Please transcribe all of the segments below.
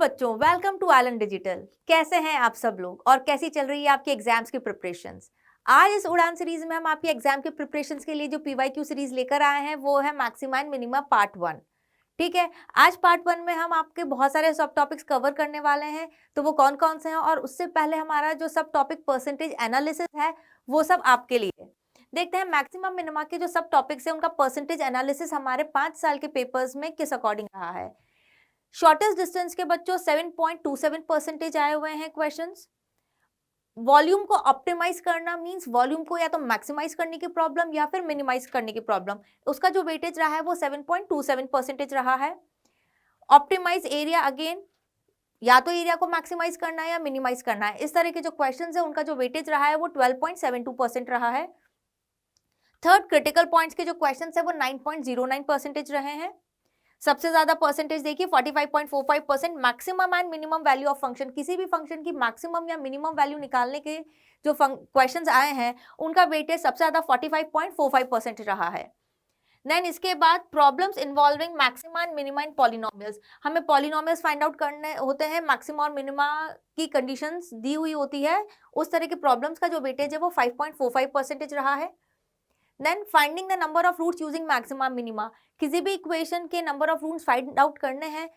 बच्चों, welcome to Elon digital. कैसे हैं आप सब लोग और कैसी चल रही है आपकी एग्जाम्स की प्रिपरेशंस। आज इस उड़ान सीरीज में हम आपकी एग्जाम के प्रिपरेशंस के लिए जो पीवाईक्यू सीरीज लेकर आए हैं वो है मैक्सिमा एंड मिनिमा पार्ट 1। ठीक है, आज पार्ट 1 में हम आपके बहुत सारे सब टॉपिक्स कवर करने वाले हैं। तो वो कौन कौन से हैं, और उससे पहले हमारा जो सब टॉपिक परसेंटेज एनालिसिस है वो सब आपके लिए। देखते हैं मैक्सिमम मिनिमा के जो सब टॉपिक्स है उनका परसेंटेज एनालिसिस हमारे 5 साल के पेपर्स में किस अकॉर्डिंग रहा है। शॉर्टेस्ट डिस्टेंस के बच्चों 7.27% आए हुए हैं क्वेश्चंस। वॉल्यूम को ऑप्टिमाइज करना मींस वॉल्यूम को या तो मैक्सिमाइज करने की प्रॉब्लम या फिर मिनिमाइज करने की प्रॉब्लम, उसका जो वेटेज रहा है वो 7.27% रहा है। ऑप्टिमाइज एरिया, अगेन या तो एरिया को मैक्सिमाइज करना है या मिनिमाइज करना है। इस तरह के जो क्वेश्चंस है उनका जो वेटेज रहा है वो 12.72% रहा है। थर्ड, क्रिटिकल पॉइंट्स के जो क्वेश्चंस है वो 9.09% रहे हैं। सबसे ज्यादा परसेंटेज देखिए 45.45%। Maximum and minimum value of function, किसी भी फंक्शन की मैक्सिमम या मिनिमम वैल्यू निकालने के जो क्वेश्चंस आए हैं उनका वेटेज सबसे ज्यादा 45.45% रहा है। देन इसके बाद problems involving maxima and minima in polynomials, हमें पॉलिनोमियल्स फाइंड आउट करने होते हैं, मैक्सिमा और मिनिमा की कंडीशंस दी हुई होती है, उस तरह के प्रॉब्लम्स का जो वेटेज है वो 5.45% रहा है। Then finding the number of roots using maxima minima, किसी भी इक्वेशन के number of roots find out करने हैं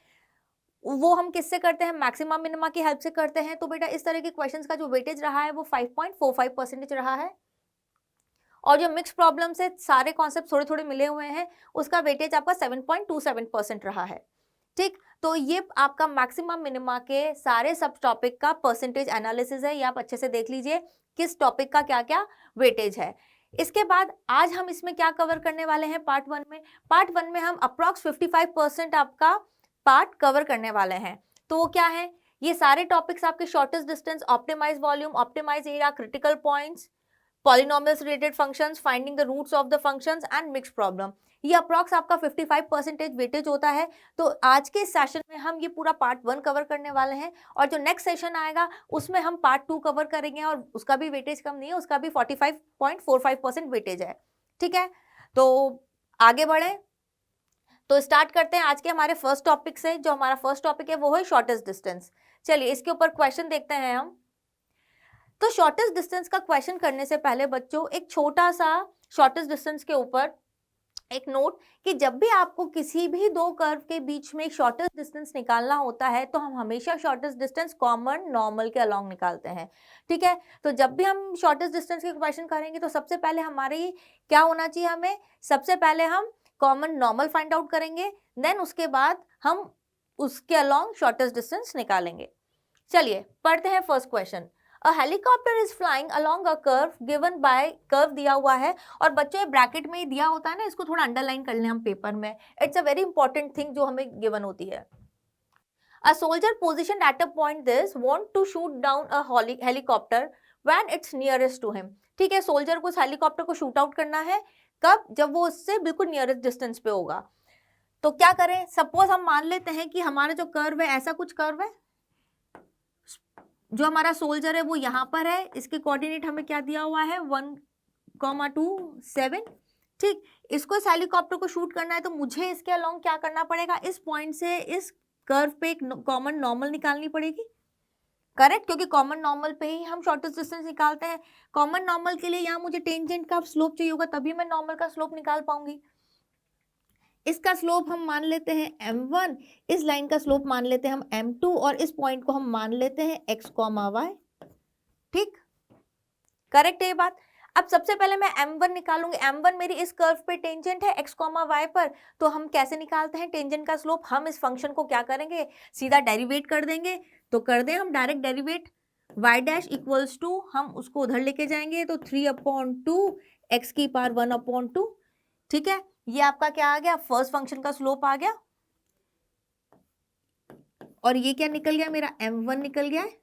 वो हम किससे करते हैं, मैक्सिमा मिनिमा की हेल्प से करते हैं। तो बेटा इस तरह के क्वेश्चंस का जो वेटेज रहा है वो 5.45% रहा है। और जो मिक्स प्रॉब्लम्स है, सारे कॉन्सेप्ट थोड़े थोड़े मिले हुए हैं, उसका वेटेज आपका 7.27% रहा है। ठीक, तो ये आपका मैक्सिमा मिनिमा के सारे सब टॉपिक का परसेंटेज एनालिसिस है। ये आप अच्छे से देख लीजिए किस टॉपिक का क्या क्या वेटेज है। इसके बाद आज हम इसमें क्या कवर करने वाले हैं पार्ट 1 में। पार्ट 1 में हम अप्रॉक्स 55% आपका पार्ट कवर करने वाले हैं। तो वो क्या है, ये सारे टॉपिक्स आपके shortest distance, optimise volume, optimise area, critical points, polynomials related functions, finding the roots of the functions and mix problem, ये अप्रॉक्स आपका 55% वेटेज होता है। तो आज के सेशन में हम ये पूरा पार्ट 1 कवर करने वाले हैं, और जो नेक्स्ट सेशन आएगा उसमें हम पार्ट 2 कवर करेंगे, और उसका भी वेटेज कम नहीं है, उसका भी 45.45% वेटेज है। ठीक है, तो आगे बढ़े तो स्टार्ट करते हैं आज के हमारे फर्स्ट टॉपिक से। जो हमारा फर्स्ट टॉपिक है वो है शॉर्टेस्ट डिस्टेंस। चलिए इसके ऊपर क्वेश्चन देखते हैं हम। तो शॉर्टेस्ट डिस्टेंस का क्वेश्चन करने से पहले बच्चों एक छोटा सा शॉर्टेस्ट डिस्टेंस के ऊपर एक नोट, कि जब भी आपको किसी भी दो कर्व के बीच में एक शॉर्टेस्ट डिस्टेंस निकालना होता है तो हम हमेशा शॉर्टेस्ट डिस्टेंस कॉमन नॉर्मल के अलोंग निकालते हैं। ठीक है, तो जब भी हम शॉर्टेस्ट डिस्टेंस के क्वेश्चन करेंगे तो सबसे पहले हमारी क्या होना चाहिए, हमें सबसे पहले हम कॉमन नॉर्मल फाइंड आउट करेंगे, देन उसके बाद हम उसके अलोंग शॉर्टेस्ट डिस्टेंस निकालेंगे। चलिए पढ़ते हैं first question. A helicopter is flying along a curve given by, curve दिया हुआ है और बच्चों ये ब्रैकेट में दिया होता है ना, इसको थोड़ा अंडरलाइन कर लें हम पेपर में, it's a very important thing जो हमें गिवन होती है। A soldier position at a point this want to shoot down a helicopter when it's nearest to him. ठीक है, सोल्जर को उस हेलीकॉप्टर को शूट आउट करना है, कब, जब वो उससे बिल्कुल नियरेस्ट डिस्टेंस पे होगा। तो क्या करें, सपोज हम मान लेते हैं कि हमारा जो कर्व है ऐसा कुछ कर्व है, जो हमारा सोल्जर है वो यहाँ पर है, इसके कोऑर्डिनेट हमें क्या दिया हुआ है 1,2,7। ठीक, इसको इस हेलीकॉप्टर को शूट करना है तो मुझे इसके अलोंग क्या करना पड़ेगा, इस पॉइंट से इस कर्व पे एक कॉमन नॉर्मल निकालनी पड़ेगी। करेक्ट, क्योंकि कॉमन नॉर्मल पे ही हम शॉर्टेस्ट डिस्टेंस निकालते हैं। कॉमन नॉर्मल के लिए यहाँ मुझे टेंजेंट का स्लोप चाहिए होगा, तभी मैं नॉर्मल का स्लोप निकाल पाऊंगी। इसका स्लोप हम मान लेते हैं m1, इस लाइन का स्लोप मान लेते हैं हम m2, और इस पॉइंट को हम मान लेते हैं x, y। ठीक, करेक्ट है ये बात। अब सबसे पहले मैं m1 निकालूंगी, m1 मेरी इस कर्व पे टेंजेंट है x, y पर। तो हम कैसे निकालते हैं टेंजेंट का स्लोप, हम इस फंक्शन को क्या करेंगे, सीधा डेरिवेट कर देंगे। तो कर दें हम direct derivate, y dash equals to, हम उसको उधर लेके जाएंगे तो 3/2 x की पावर 1/2। ठीक है, ये आपका क्या आ गया, फर्स्ट फंक्शन का स्लोप आ गया, और ये क्या निकल गया, मेरा m1 निकल गया है।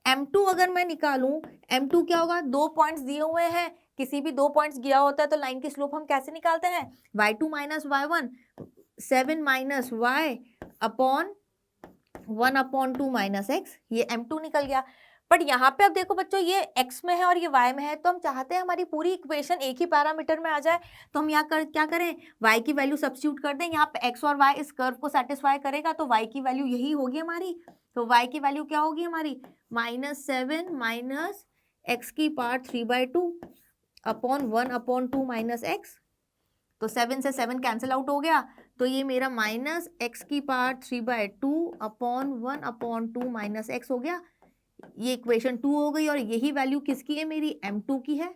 m2 अगर मैं निकालूं, m2 क्या होगा, दो पॉइंट्स दिए हुए हैं, किसी भी दो पॉइंट्स दिया होता है तो लाइन की स्लोप हम कैसे निकालते हैं, y2 minus y1, 7 minus y upon 1/2 minus x, ये m2 निकल गया। बट यहाँ पे अब देखो बच्चों ये x में है और ये y में है, तो हम चाहते हैं हमारी पूरी इक्वेशन एक ही पैरामीटर में आ जाए, तो हम यहाँ क्या करें, y की वैल्यू सब्स्टिट्यूट कर दें। यहाँ पे x और y इस कर्व को सेटिस्फाई करेगा, तो y की वैल्यू यही होगी हमारी। तो y की वैल्यू क्या होगी हमारी, -7 माइनस एक्स की पावर 3/2 अपॉन 1/2 माइनस एक्स। तो 7 से 7 कैंसिल आउट हो गया, तो ये मेरा माइनस एक्स की पावर 3/2 अपॉन 1/2 माइनस एक्स हो गया। ये इक्वेशन 2 हो गई, और यही वैल्यू किसकी है, मेरी m2 की है,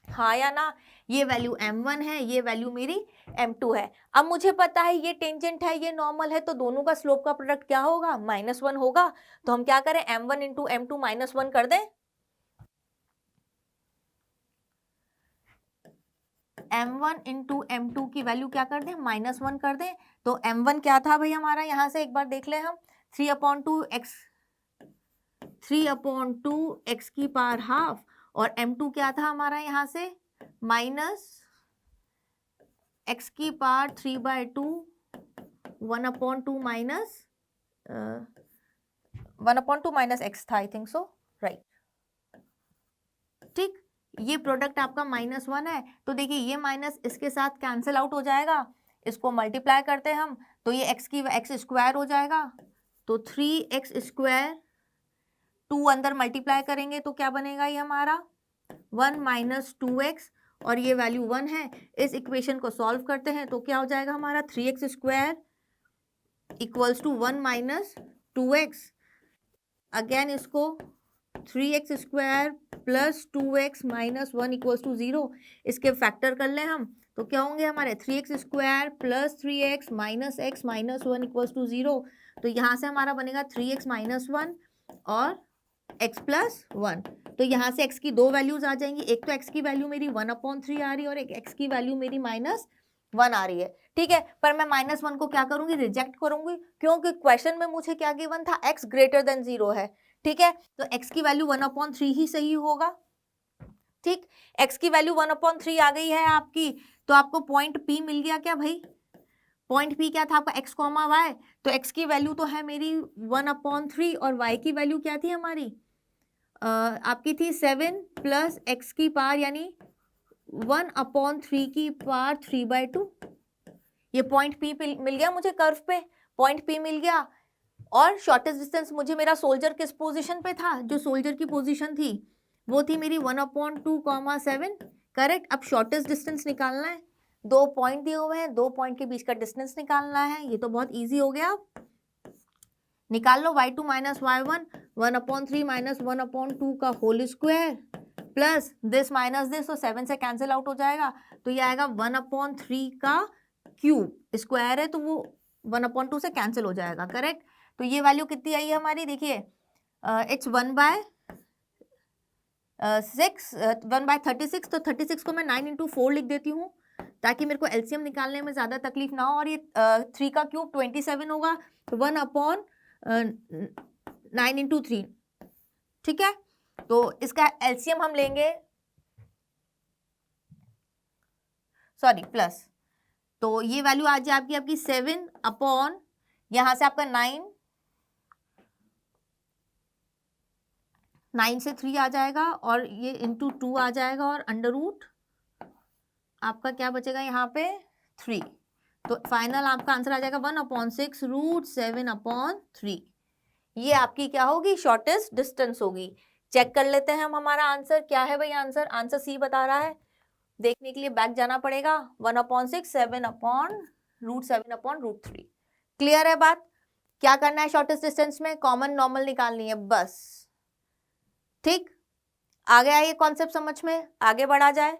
हाँ या ना। ये वैल्यू m1 है, ये वैल्यू मेरी m2 है। अब मुझे पता है ये टेंजेंट है, ये नॉर्मल है, तो दोनों का स्लोप का प्रोडक्ट क्या होगा, -1 होगा। तो हम क्या करें, m1 इंटू m2 -1 कर दें, m1 इंटू m2 की वैल्यू क्या कर दें, -1 कर दें। तो m1 क्या था भाई हमारा, यहाँ से एक बार देख लें हम, 3/2 एक्स की पावर हाफ, और m2 क्या था हमारा यहाँ से, माइनस एक्स की पावर 3/2 1/2 माइनस 1/2 माइनस एक्स था, आई थिंक सो, राइट। ठीक, ये प्रोडक्ट आपका -1 है, तो देखिए ये माइनस इसके साथ कैंसिल आउट हो जाएगा, इसको मल्टीप्लाई करते हैं हम, तो ये एक्स स्क्वायर हो जाएगा, तो 3x स्क्वायर, 2 अंदर मल्टीप्लाई करेंगे तो क्या बनेगा ये हमारा 1 माइनस 2x, और ये वैल्यू 1 है। इस इक्वेशन को सॉल्व करते हैं तो क्या हो जाएगा हमारा 3x square equals to 1 minus 2x। Again इसको 3x square plus 2x minus 1 equals to 0, इसके फैक्टर कर लें हम, तो क्या होंगे हमारे 3x square plus 3x minus x minus 1 equals to 0। तो यहाँ से हमारा बनेगा 3x माइनस 1 और x प्लस 1। तो यहाँ से x की दो वैल्यूज आ जाएंगी, एक तो x की वैल्यू मेरी 1/3 आ रही है, और एक x की वैल्यू मेरी -1 आ रही है। ठीक है, पर मैं -1 को क्या करूंगी, रिजेक्ट करूंगी, क्योंकि क्वेश्चन में मुझे क्या गिवन था, x ग्रेटर देन 0 है। ठीक है, तो x की वैल्यू 1/3 ही सही होगा। ठीक, x की वैल्यू 1/3 आ गई है आपकी, तो आपको पॉइंट P मिल गया क्या भाई, पॉइंट P क्या था आपका, x, y, तो x की वैल्यू तो है मेरी 1/3, और y की वैल्यू क्या थी हमारी, आपकी थी 7 प्लस एक्स की पावर यानी 1/3 की पावर 3/2। ये पॉइंट P मिल गया मुझे, कर्व पे पॉइंट P मिल गया, और शॉर्टेस्ट डिस्टेंस मुझे मेरा सोल्जर किस पोजीशन पे था, जो सोल्जर की पोजीशन थी वो थी मेरी 1/2, 7, करेक्ट। अब शॉर्टेस्ट डिस्टेंस निकालना है, 2 पॉइंट दिए हुए हैं, 2 पॉइंट के बीच का डिस्टेंस निकालना है, ये तो बहुत इजी हो गया। निकाल लो y2 माइनस y1, 1/3 माइनस 1/2 का whole square plus this minus this, तो 7 से कैंसिल आउट हो जाएगा, तो ये आएगा 1/3 का क्यूब, स्क्वायर है तो वो 1/2 से कैंसिल हो जाएगा, करेक्ट। तो ये वैल्यू कितनी आई है हमारी, देखिए इट्स 1/36, तो 36 को मैं 9 × 4 लिख देती हूँ, ताकि मेरे को एलसीएम निकालने में ज़्यादा तकलीफ ना हो, और ये 3 का क्यूब 27 होगा, तो 1/9 × 3। ठीक है, तो इसका एलसीएम हम लेंगे, सॉरी प्लस, तो ये वैल्यू आ जाए आपकी 7 अपॉन, यहाँ से आपका 9 से 3 आ जाएगा, और ये इंटू 2 आ जाएगा, और अंडर रूट आपका क्या बचेगा यहाँ पे 3, तो फाइनल आपका आंसर आ जाएगा 1/6 √7/3। ये आपकी क्या होगी, शॉर्टेस्ट डिस्टेंस होगी। चेक कर लेते हैं हम हमारा आंसर क्या है भाई, आंसर सी बता रहा है। देखने के लिए बैक जाना पड़ेगा, 1/6 7/√7/3। क्लियर है बात, क्या करना है शॉर्टेस्ट डिस्टेंस में, कॉमन नॉर्मल निकालनी है बस। ठीक, आ गया ये कॉन्सेप्ट समझ में, आगे बढ़ा जाए।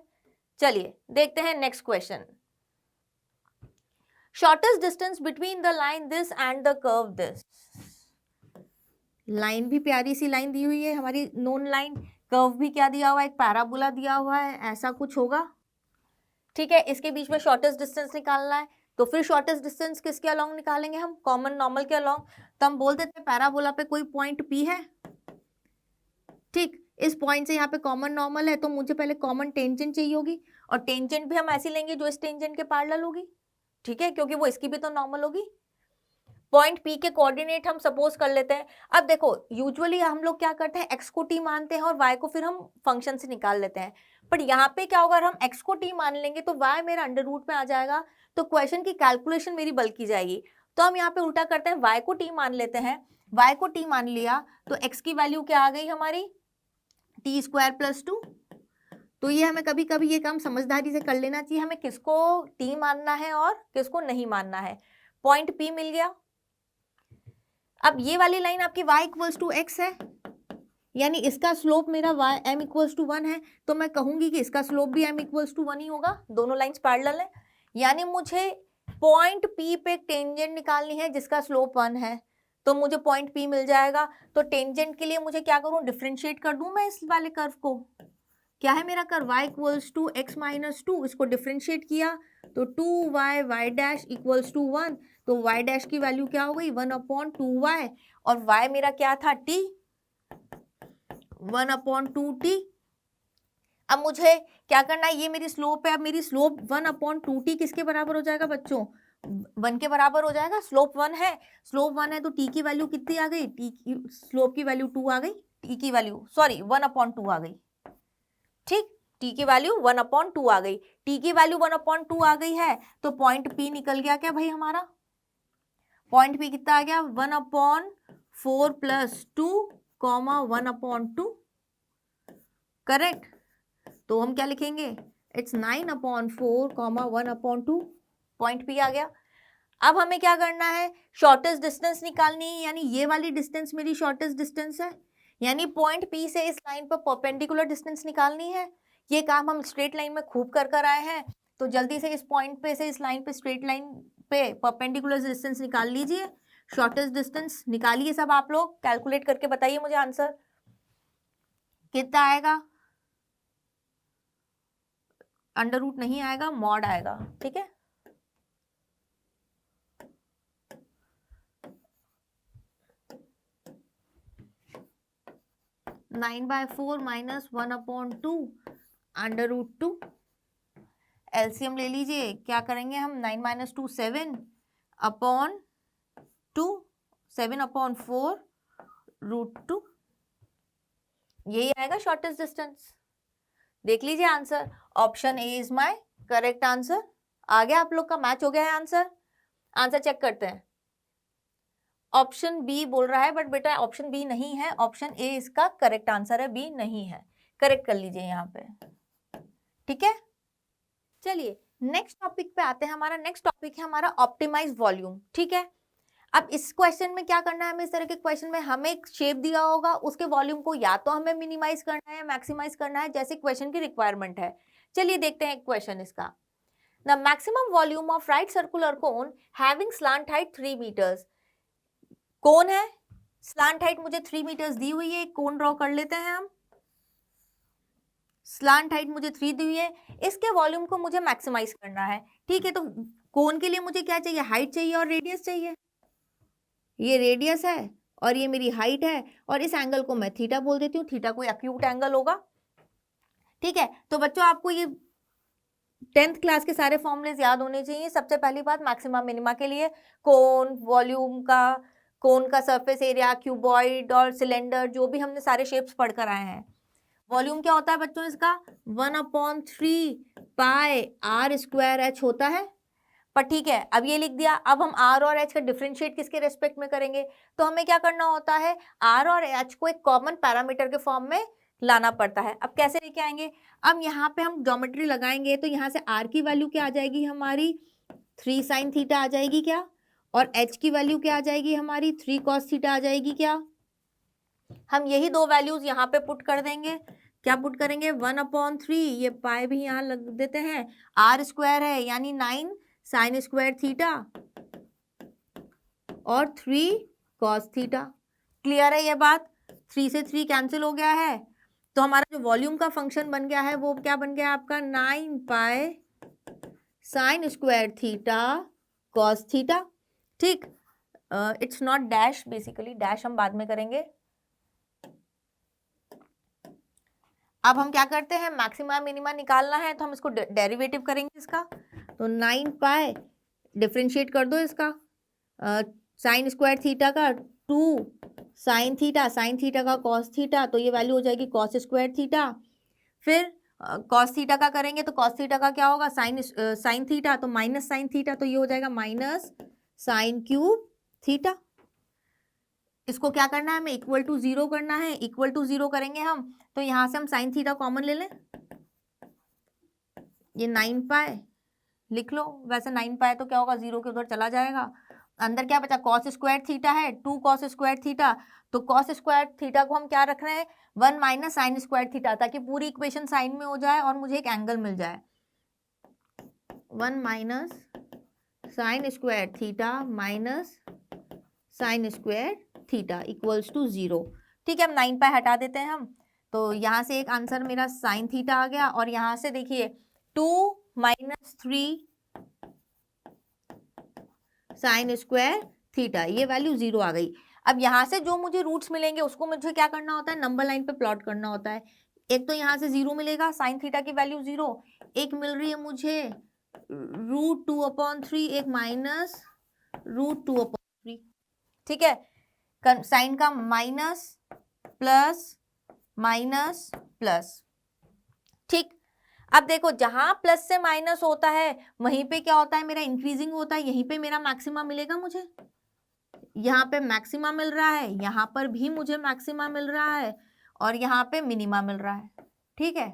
चलिए देखते हैं next question. Shortest distance between the line this and the curve this. Line भी प्यारी सी लाइन दी हुई है हमारी नोन लाइन, कर्व भी क्या दिया हुआ है, एक पैराबोला दिया हुआ है, ऐसा कुछ होगा। ठीक है, इसके बीच में शॉर्टेस्ट डिस्टेंस निकालना है, तो फिर शॉर्टेस्ट डिस्टेंस किसके अलोंग निकालेंगे हम, कॉमन नॉर्मल के अलोंग। तो हम बोल देते हैं पैराबोला पे कोई पॉइंट P है। ठीक, इस पॉइंट से यहाँ पे कॉमन नॉर्मल है, तो मुझे पहले कॉमन टेंजेंट चाहिए होगी, और टेंजेंट भी हम ऐसी लेंगे जो इस टेंजेंट के पैरेलल होगी। ठीक है, क्योंकि वो इसकी भी तो नॉर्मल होगी। पॉइंट पी के कोऑर्डिनेट हम सपोज कर लेते हैं। अब देखो यूजुअली हम लोग क्या करते हैं, एक्स को टी मानते हैं और वाई को फिर हम फंक्शन से निकाल लेते हैं, पर यहाँ पे क्या होगा, अगर हम एक्स को टी मान लेंगे तो वाई मेरा अंडर रूट में आ जाएगा, तो क्वेश्चन की कैलकुलेशन मेरी बल्क की जाएगी। तो हम यहाँ पे उल्टा करते हैं, वाई को टी मान लेते हैं, वाई को टी मान लिया तो एक्स की वैल्यू क्या आ गई हमारी, टी स्क्वायर प्लस 2। तो ये हमें कभी कभी ये काम समझदारी से कर लेना चाहिए, हमें किसको टी मानना है और किसको नहीं मानना है। पॉइंट पी मिल गया। अब ये वाली लाइन आपकी y इक्वल्स टू एक्स है, यानी इसका स्लोप मेरा y m इक्वल्स टू 1 है, तो मैं कहूंगी कि इसका स्लोप भी m इक्वल्स टू 1 ही होगा, दोनों लाइंस पैरेलल है। यानी मुझे पॉइंट P पे टेंजेंट निकालनी है जिसका स्लोप 1 है, तो मुझे पॉइंट P मिल जाएगा। तो टेंजेंट के लिए मुझे क्या करूं, डिफरेंशिएट कर दूं मैं इस वाले कर्व को। क्या है मेरा curve, y equals to x minus 2, इसको डिफरेंशिएट किया तो 2y y dash equals to 1, तो y डैश की वैल्यू क्या हो गई 1/2y, और y मेरा क्या था t, 1/2t। अब मुझे क्या करना है, ये मेरी स्लोप है, अब मेरी स्लोप 1/2t किसके बराबर हो जाएगा बच्चों, 1 के बराबर हो जाएगा। स्लोप 1 है, स्लोप 1 है तो t की वैल्यू कितनी आ गई, t की स्लोप की वैल्यू 2 आ गई, t की वैल्यू 1/2 आ गई। ठीक, t की वैल्यू 1/2 आ गई, t की वैल्यू 1/2 आ गई है, तो पॉइंट p निकल गया क्या भाई हमारा, पॉइंट p कितना आ गया 1/4 प्लस 2 1/2, करेक्ट। तो हम क्या लिखेंगे, इट्स 9/4 1/2, पॉइंट p आ गया। अब हमें क्या करना है, शॉर्टेस्ट डिस्टेंस निकालनी है, यानी ये वाली डिस्टेंस मेरी शॉर्टेस्ट डिस्टेंस है, यानी पॉइंट P से इस लाइन पर परपेंडिकुलर डिस्टेंस निकालनी है। ये काम हम स्ट्रेट लाइन में खूब कर आए हैं, तो जल्दी से इस पॉइंट पे से इस लाइन पे स्ट्रेट लाइन पे परपेंडिकुलर डिस्टेंस निकाल लीजिए, शॉर्टेस्ट डिस्टेंस निकालिए सब आप लोग, कैलकुलेट करके बताइए मुझे आंसर कितना आएगा। अंडर रूट नहीं आएगा, मॉड आएगा, ठीक है। (9/4 - 1/2 अंडर रूट 2, एलसीएम ले लीजिए, क्या करेंगे हम, 9 - 2 7/2, 7/4 √2, यही आएगा शॉर्टेस्ट डिस्टेंस। देख लीजिए answer, option A is my correct answer. आ गया आप लोग का, मैच हो गया है आंसर। आंसर चेक करते हैं, ऑप्शन बी बोल रहा है, बट बेटा ऑप्शन बी नहीं है, ऑप्शन ए इसका करेक्ट आंसर है, बी नहीं है। करेक्ट कर लीजिए यहाँ पे, ठीक है। चलिए नेक्स्ट टॉपिक पे आते हैं। हमारा नेक्स्ट टॉपिक है हमारा ऑप्टिमाइज वॉल्यूम, ठीक है। अब इस क्वेश्चन में क्या करना है हमें, इस तरह के क्वेश्चन में हमें एक शेप दिया होगा, उसके वॉल्यूम को या तो हमें मिनिमाइज करना है या मैक्सिमाइज करना है, जैसे क्वेश्चन की रिक्वायरमेंट है। चलिए देखते हैं क्वेश्चन इसका। The maximum volume of right circular cone having slant height 3 metres. Cone है, स्लांट हाइट मुझे 3 मीटर्स दी हुई है, एक कोन ड्रॉ कर लेते हैं हम। स्लांट हाइट मुझे 3 दी हुई है, इसके वॉल्यूम को मुझे मैक्सिमाइज करना है, ठीक है। तो कोन के लिए मुझे क्या चाहिए, हाइट चाहिए और रेडियस चाहिए। ये रेडियस है और ये मेरी हाइट है, और इस एंगल को मैं थीटा बोल देती हूँ, थीटा कोई एक्यूट एंगल होगा, ठीक है। तो बच्चों आपको ये 10th क्लास के सारे फॉर्मूलेज याद होने चाहिए। सबसे पहली बात, मैक्सिमा मिनिमा के लिए कोन, वॉल्यूम का, कोन का सरफेस एरिया, क्यूबॉइड और सिलेंडर, जो भी हमने सारे शेप्स पढ़कर आए हैं। वॉल्यूम क्या होता है बच्चों इसका, 1/3 पाई r² h होता है, पर ठीक है अब ये लिख दिया। अब हम r और h का डिफरेंशिएट किसके रेस्पेक्ट में करेंगे, तो हमें क्या करना होता है, r और h को एक कॉमन पैरामीटर के फॉर्म में लाना पड़ता है। अब कैसे लेके आएंगे, अब यहाँ पे हम ज्योमेट्री लगाएंगे, तो यहाँ से r की वैल्यू क्या आ जाएगी हमारी, 3 sin थीटा आ जाएगी क्या, और h की वैल्यू क्या आ जाएगी हमारी, 3 cos थीटा आ जाएगी क्या। हम यही दो वैल्यूज यहाँ पे पुट कर देंगे, क्या पुट करेंगे, 1/3, ये पाई भी यहाँ लग देते हैं, r² है यानी 9 sin² थीटा और 3 cos थीटा। क्लियर है ये बात, 3 से 3 कैंसिल हो गया है, तो हमारा जो वॉल्यूम का फंक्शन बन गया है वो क्या बन गया आपका, 9 पाई sin² थीटा cos थीटा, ठीक। It's not dash, basically dash हम बाद में करेंगे। अब हम क्या करते हैं, मैक्सिमा मिनिमा निकालना है, तो हम इसको डेरिवेटिव करेंगे इसका, तो 9 पाई डिफरेंशिएट कर दो इसका, साइन स्क्वायर थीटा का 2 साइन थीटा, साइन थीटा का कॉस थीटा, तो ये वैल्यू हो जाएगी कॉस स्क्वायर थीटा। फिर कॉस थीटा का करेंगे तो कॉस थीटा का क्या होगा, साइन थीटा, तो माइनस साइन थीटा, तो ये हो जाएगा माइनस साइन क्यूब थीटा। इसको क्या करना है, हमें इक्वल टू 0 करना है। इक्वल टू 0 करेंगे हम, तो यहां से हम साइन थीटा कॉमन ले लें, ये 9 पाई लिख लो। वैसे 9 पाई तो क्या होगा, 0 के उधर चला जाएगा। अंदर क्या बचा, कॉस स्क्वायर थीटा है, 2 कॉस स्क्वायर थीटा, तो कॉस स्क्वायर थीटा को हम क्या रख रहे हैं, 1 माइनस साइन स्क्वायर थीटा, ताकि पूरी इक्वेशन साइन में हो जाए और मुझे एक एंगल मिल जाए। 1 minus sine square theta minus sine square theta equals to 0। ठीक है, हम 9 पाई हटा देते हैं हम, तो यहाँ से एक आंसर मेरा साइन थीटा आ गया, और यहाँ से देखिए 2 माइनस 3 साइन स्क्वायर थीटा, ये वैल्यू 0 आ गई। अब यहाँ से जो मुझे रूट्स मिलेंगे उसको मुझे क्या करना होता है, नंबर लाइन पे प्लॉट करना होता है। एक तो यहाँ से 0 मिलेगा, साइन थीटा की वैल्यू 0, एक मिल रही है मुझे √2/3, एक माइनस √2/3। ठीक है, साइन का माइनस प्लस माइनस प्लस। ठीक, अब देखो जहां प्लस से माइनस होता है वहीं पे क्या होता है, मेरा इंक्रीजिंग होता है, यहीं पे मेरा मैक्सिमा मिलेगा मुझे। यहाँ पे मैक्सिमा मिल रहा है, यहाँ पर भी मुझे मैक्सिमा मिल रहा है, और यहाँ पे मिनिमा मिल रहा है। ठीक है,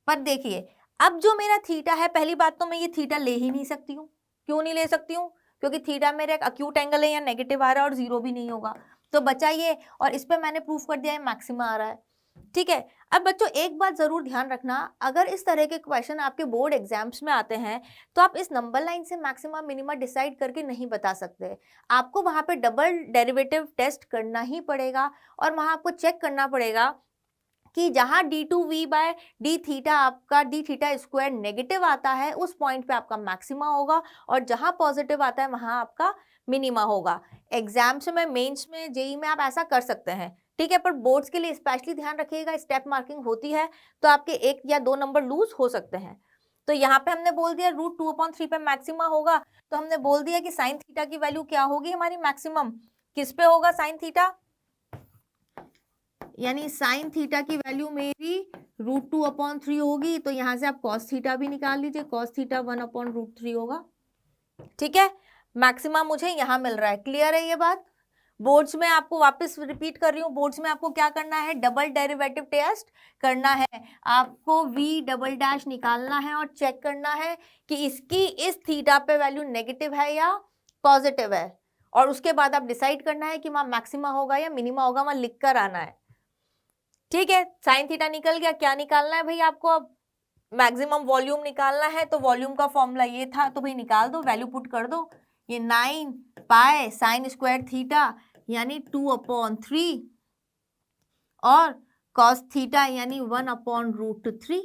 पर देखिए अब जो मेरा थीटा है, पहली बात तो मैं ये थीटा ले ही नहीं सकती हूँ। क्यों नहीं ले सकती हूँ, क्योंकि थीटा मेरा एक अक्यूट एंगल है, या नेगेटिव आ रहा है और 0 भी नहीं होगा, तो बचा ये, और इस पे मैंने प्रूफ कर दिया है मैक्सिमा आ रहा है। ठीक है, अब बच्चों एक बात जरूर ध्यान रखना, अगर इस तरह के क्वेश्चन आपके बोर्ड एग्जाम्स में आते हैं तो आप इस नंबर लाइन से मैक्सिमा मिनिमा डिसाइड करके नहीं बता सकते। आपको वहां पे डबल डेरिवेटिव टेस्ट करना ही पड़ेगा, और वहां आपको चेक करना पड़ेगा कि जहां d2v/d थीटा आपका d थीटा स्क्वायर नेगेटिव आता है उस पॉइंट पे आपका मैक्सिमा होगा, और जहां पॉजिटिव आता है वहां आपका मिनिमा होगा। एग्जाम्स में, मेंस में, जेई में आप ऐसा कर सकते हैं। ठीक है, पर बोर्ड्स के लिए स्पेशली ध्यान रखिएगा, स्टेप मार्किंग होती है तो आपके 1 या 2 नंबर लूज हो सकते हैं। तो यहाँ पे हमने बोल दिया √2/3 पे मैक्सिमा होगा, तो हमने बोल दिया कि साइन थीटा की वैल्यू क्या होगी हमारी मैक्सिमम, किस पे होगा साइन थीटा, यानी साइन थीटा की वैल्यू मेरी √2/3 होगी, तो यहाँ से आप कॉस थीटा भी निकाल लीजिए, कॉस थीटा 1/√3 होगा। ठीक है, मैक्सिमा मुझे यहाँ मिल रहा है। क्लियर है ये बात। बोर्ड्स में आपको वापस रिपीट कर रही हूँ, बोर्ड्स में आपको क्या करना है, डबल डेरिवेटिव टेस्ट करना है, आपको v" निकालना है और चेक करना है कि इसकी इस थीटा पे वैल्यू नेगेटिव है या पॉजिटिव है, और उसके बाद आप डिसाइड करना है कि वहां मैक्सिमा होगा या मिनिमा होगा, वहां लिख कर आना है। ठीक है, साइन थीटा निकल गया, क्या निकालना है भाई आपको, अब मैक्सिमम वॉल्यूम निकालना है, तो वॉल्यूम का फॉर्मूला ये था, तो भाई निकाल दो, वैल्यू पुट कर दो, ये 9 पाई साइन स्क्वायर थीटा यानी 2/3 और कॉस थीटा यानी 1/√3,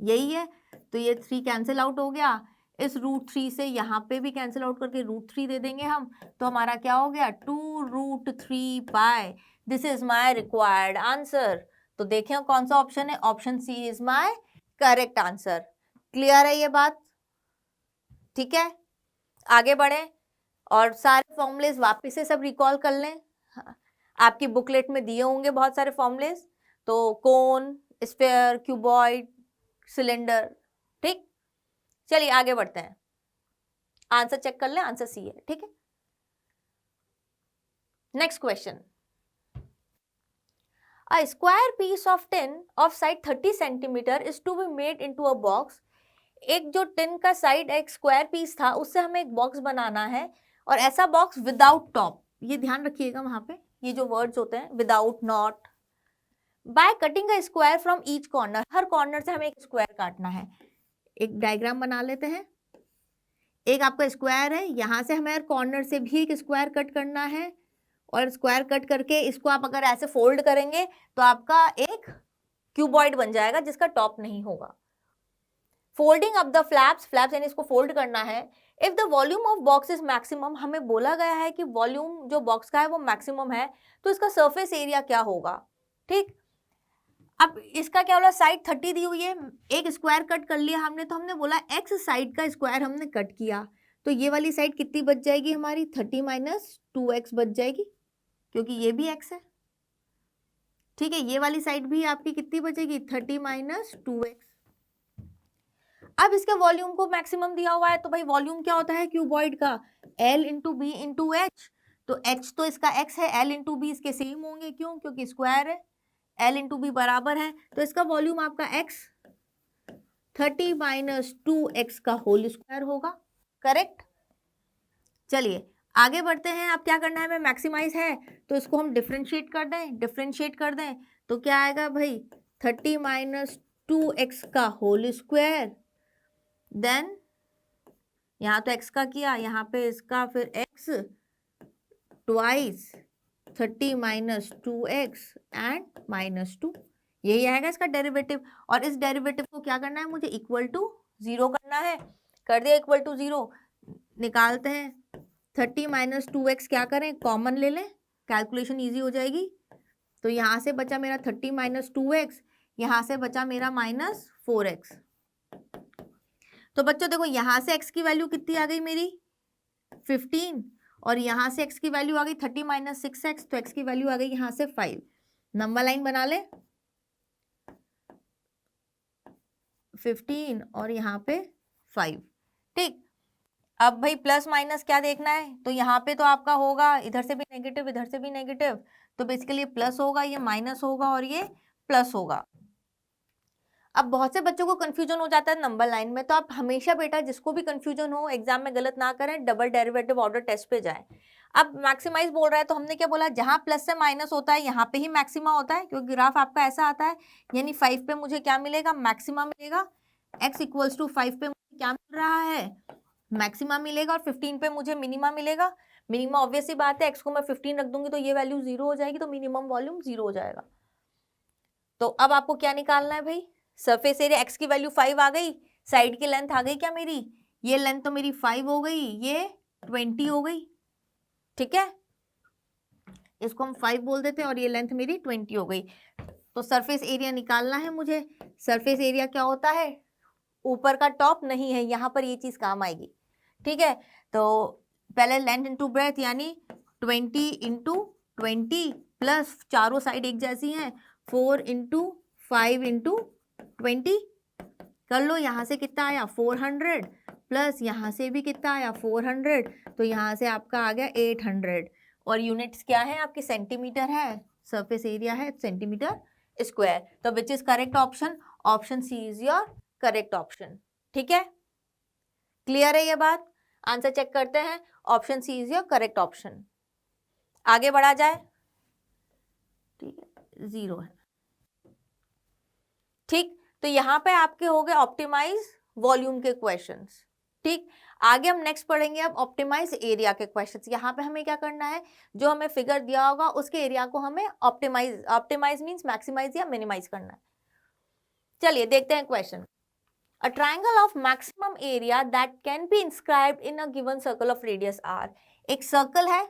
यही है। तो ये 3 कैंसिल आउट हो गया, इस √3 से यहाँ पे भी कैंसिल आउट करके √3 दे देंगे हम, तो हमारा क्या हो गया 2√3 pi. This is my required answer. तो देखें कौन सा ऑप्शन है, option C is my correct answer. Clear है ये बात। ठीक है, आगे बढ़े और सारे फॉर्मूलेज वापस से सब रिकॉल कर लें। आपकी बुकलेट में दिए होंगे बहुत सारे फॉर्मूलेज, तो कोन, स्फीयर, क्यूबॉइड, सिलेंडर। ठीक, चलिए आगे बढ़ते हैं, आंसर चेक कर लें, आंसर सी है। ठीक है, next question, a square piece of tin of side 30 centimeter is to be made into a box। एक जो टिन का साइड एक स्क्वायर पीस था, उससे हमें एक बॉक्स बनाना है, और ऐसा बॉक्स विदाउट टॉप, ये ध्यान रखिएगा वहां पे ये जो वर्ड्स होते हैं, without, not, by cutting a square from each corner, her corner से हमें एक स्क्वायर काटना है। एक डायग्राम बना लेते हैं, एक आपका स्क्वायर है, यहां से हमें हर कॉर्नर से भी एक स्क्वायर कट करना है, और स्क्वायर कट करके इसको आप अगर ऐसे फोल्ड करेंगे तो आपका एक क्यूबॉइड बन जाएगा जिसका टॉप नहीं होगा। Folding up the flaps, flaps यानी इसको फोल्ड करना है। If the volume of box is maximum, हमें बोला गया है कि वॉल्यूम जो बॉक्स का है वो मैक्सिमम है, तो इसका सरफेस एरिया क्या होगा। ठीक, अब इसका क्या बोला, साइड 30 दी हुई है, एक स्क्वायर कट कर लिया हमने, तो हमने बोला एक्स साइड का स्क्वायर हमने कट किया, तो ये वाली साइड कितनी बच जाएगी हमारी, 30 माइनस 2x बच जाएगी, क्योंकि ये भी x है। ठीक है, ये वाली साइड भी आपकी कितनी बचेगी, 30 माइनस 2x। अब इसके वॉल्यूम को मैक्सिमम दिया हुआ है, तो भाई वॉल्यूम क्या होता है क्यूबॉइड का, L into b into h. तो h तो इसका x है, L इंटू बी इसके सेम होंगे, क्यों, क्योंकि स्क्वायर है, L इंटू बी बराबर है, तो इसका वॉल्यूम आपका x 30 माइनस 2x का होल स्क्वायर होगा, करेक्ट। चलिए आगे बढ़ते हैं। अब क्या करना है, हमें मैक्सिमाइज है तो इसको हम डिफरेंशिएट कर दें, डिफरेंशिएट कर दें तो क्या आएगा भाई, 30 माइनस 2x का होल स्क्वायर, देन यहाँ तो x का किया, यहाँ पे इसका, फिर x twice 30 minus 2x and minus 2, यही आएगा इसका डेरिवेटिव। और इस डेरिवेटिव को क्या करना है मुझे, इक्वल टू 0 करना है, कर दिया इक्वल टू 0। निकालते हैं, 30 माइनस 2x क्या करें, कॉमन ले लें, कैलकुलेशन इजी हो जाएगी। तो यहाँ से बचा मेरा 30 माइनस 2x, यहाँ से बचा मेरा माइनस 4x। तो बच्चों देखो यहाँ से x की वैल्यू कितनी आ गई मेरी, 15, और यहाँ से x की वैल्यू आ गई 30 माइनस 6x, तो x की वैल्यू आ गई यहाँ से 5। नंबर लाइन बना ले, 15 और यहाँ पे 5। ठीक, अब भाई प्लस माइनस क्या देखना है, तो यहाँ पे तो आपका होगा इधर से भी नेगेटिव, इधर से भी नेगेटिव, तो बेसिकली प्लस होगा, ये माइनस होगा और ये प्लस होगा। अब बहुत से बच्चों को कंफ्यूजन हो जाता है नंबर लाइन में, तो आप हमेशा बेटा जिसको भी कंफ्यूजन हो एग्जाम में गलत ना करें, डबल डेरिवेटिव ऑर्डर टेस्ट पे जाएं। अब मैक्सिमाइज बोल रहा है तो हमने क्या बोला, जहां प्लस से माइनस होता है यहाँ पे ही मैक्सिमा होता है, क्योंकि ग्राफ आपका ऐसा आता है, यानी 5 पे मुझे क्या मिलेगा, मैक्सिमा मिलेगा। x इक्वल्स टू 5 पे मुझे क्या मिल रहा है, मैक्सिमा मिलेगा, और 15 पे मुझे मिनिमा मिलेगा। मिनिमा ऑब्वियस सी बात है, x को मैं 15 रख दूंगी तो ये वैल्यू 0 हो जाएगी, तो मिनिमम वॉल्यूम 0 हो जाएगा। तो अब आपको क्या निकालना है भाई, सरफेस एरिया, x की वैल्यू 5 आ गई, साइड की लेंथ आ गई क्या मेरी, ये लेंथ तो मेरी 5 हो गई, ये 20 हो गई। ठीक है, इसको हम 5 बोल देते हैं और ये लेंथ मेरी 20 हो गई। तो सरफेस एरिया निकालना है मुझे। सरफेस एरिया क्या होता है, ऊपर का टॉप नहीं है, यहाँ पर ये चीज काम आएगी। ठीक है, तो पहले लेंथ इंटू ब्रेथ, यानी 20 इंटू 20 प्लस चारों साइड एक जैसी हैं, 4 इंटू 5 इंटू 20 कर लो। यहाँ से कितना आया 400, प्लस यहाँ से भी कितना आया 400, तो यहाँ से आपका आ गया 800। और यूनिट्स क्या है आपकी, सेंटीमीटर है, सरफेस एरिया है सेंटीमीटर स्क्वायर। तो which is correct option, option C is your correct option. ठीक है, क्लियर है ये बात, आंसर चेक करते हैं, option C is your correct option. आगे बढ़ा जाए, ठीक है 0 है। ठीक, तो यहाँ पे आपके हो गए ऑप्टिमाइज वॉल्यूम के क्वेश्चंस। ठीक, आगे हम नेक्स्ट पढ़ेंगे अब ऑप्टिमाइज एरिया के क्वेश्चंस। यहाँ पे हमें क्या करना है, जो हमें फिगर दिया होगा उसके एरिया को हमें ऑप्टिमाइज मींस मैक्सिमाइज या मिनिमाइज करना है। चलिए देखते हैं question. A triangle of maximum area that can be inscribed in a given circle of radius r। एक सर्कल है,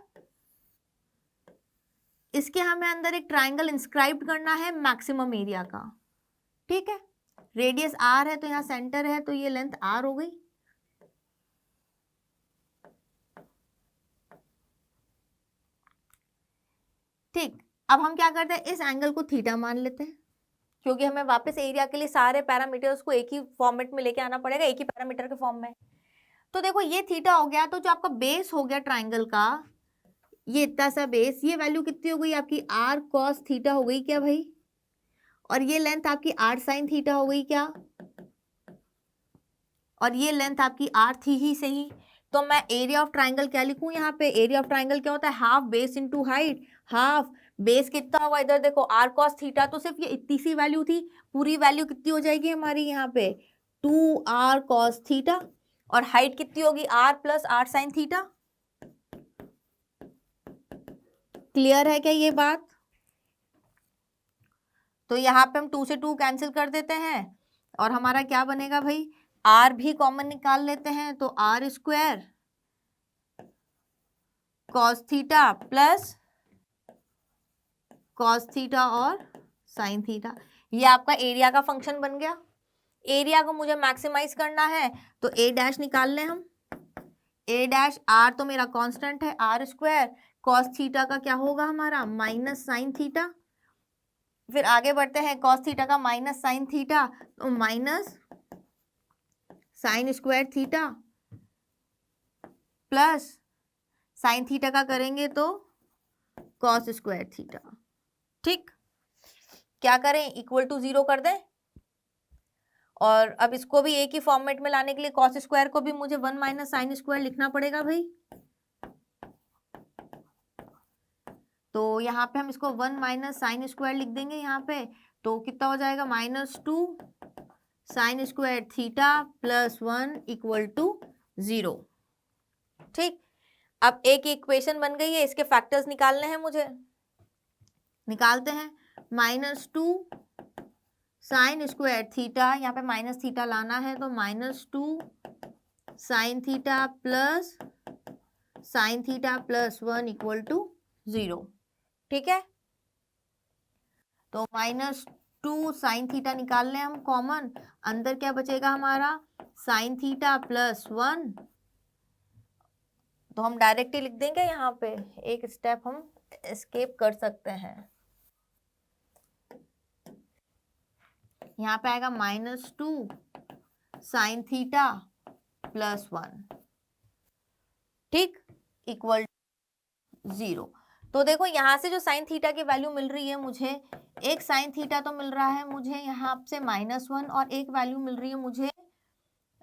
इसके हमें अंदर एक ट्राइंगल इंस्क्राइब करना है मैक्सिमम एरिया का। ठीक है, रेडियस r है तो यहाँ सेंटर है, तो ये लेंथ r हो गई। ठीक, अब हम क्या करते हैं, इस एंगल को थीटा मान लेते हैं, क्योंकि हमें वापस एरिया के लिए सारे पैरामीटर्स को एक ही फॉर्मेट में लेके आना पड़ेगा, एक ही पैरामीटर के फॉर्म में। तो देखो ये थीटा हो गया, तो जो आपका बेस हो गया ट्राइंगल का, ये इतना सा बेस, ये वैल्यू कितनी हो गई आपकी, r cos थीटा हो गई क्या भाई, और ये लेंथ आपकी r sin थीटा हो गई क्या, और ये लेंथ आपकी r थी ही सही। तो मैं एरिया ऑफ ट्राइंगल क्या लिखूं, यहाँ पे एरिया ऑफ ट्राइंगल क्या होता है, half base into height. Half base कितना होगा, इधर देखो r cos थीटा, तो सिर्फ ये इतनी सी वैल्यू थी, पूरी वैल्यू कितनी हो जाएगी हमारी यहाँ पे 2r cos थीटा, और हाइट कितनी होगी r plus r sin theta. Clear है क्या ये बात, तो यहाँ पे हम 2 से 2 कैंसिल कर देते हैं, और हमारा क्या बनेगा भाई, r भी कॉमन निकाल लेते हैं, तो r square cos theta plus cos theta और sin थीटा, ये आपका एरिया का फंक्शन बन गया। एरिया को मुझे मैक्सिमाइज करना है, तो a डैश निकाल लें हम, ए डैश आर तो मेरा कांस्टेंट है आर स्क्वायर, कॉस थीटा का क्या होगा हमारा माइनस साइन थीटा। फिर आगे बढ़ते हैं, कॉस थीटा का माइनस साइन थीटा तो minus sine square theta plus sine theta का करेंगे तो कॉस स्क्वायर थीटा। ठीक, क्या करें, इक्वल टू 0 कर दें। और अब इसको भी एक ही फॉर्मेट में लाने के लिए कॉस स्क्वायर को भी मुझे 1 माइनस साइन स्क्वायर लिखना पड़ेगा भाई। तो यहाँ पे हम इसको 1 माइनस साइन स्क्वायर लिख देंगे यहाँ पे, तो कितना हो जाएगा -2 sine square theta plus 1 equal to 0। ठीक, अब एक इक्वेशन बन गई है, इसके फैक्टर्स निकालने हैं मुझे। निकालते हैं, -2 साइन स्क्वायर थीटा, यहाँ पे माइनस थीटा लाना है तो -2 sine theta plus sine theta plus 1 equal to 0। ठीक है, तो -2 साइन थीटा निकाल लें हम कॉमन, अंदर क्या बचेगा हमारा साइन थीटा प्लस 1, तो हम डायरेक्ट ही लिख देंगे, यहाँ पे एक स्टेप हम एस्केप कर सकते हैं। यहाँ पे आएगा -2 साइन थीटा प्लस 1, ठीक, इक्वल 0। तो देखो यहाँ से जो साइन थीटा की वैल्यू मिल रही है मुझे, एक साइन थीटा तो मिल रहा है मुझे यहाँ से -1 और एक वैल्यू मिल रही है मुझे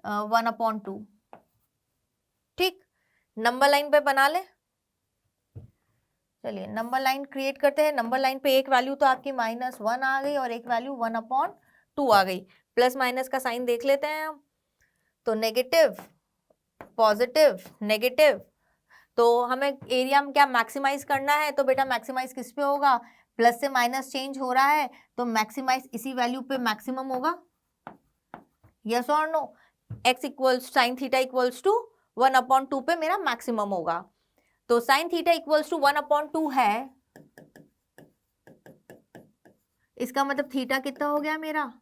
1/2। ठीक, नंबर लाइन पे बना ले। चलिए नंबर लाइन क्रिएट करते हैं। नंबर लाइन पे एक वैल्यू तो आपकी -1 आ गई और एक वैल्यू 1/2 आ गई। प्लस माइनस का साइन देख लेते हैं हम, तो नेगेटिव पॉजिटिव नेगेटिव, तो हमें एरिया में क्या मैक्सिमाइज करना है, तो बेटा मैक्सिमाइज किस पे होगा, प्लस से माइनस चेंज हो रहा है तो मैक्सिमाइज इसी वैल्यू पे मैक्सिमम होगा। यस और no, x equals sine theta equals to 1/2 पे मेरा मैक्सिमम होगा। तो साइन थीटा इक्वल्स टू 1/2 है, इसका मतलब थीटा कितना हो गया मेरा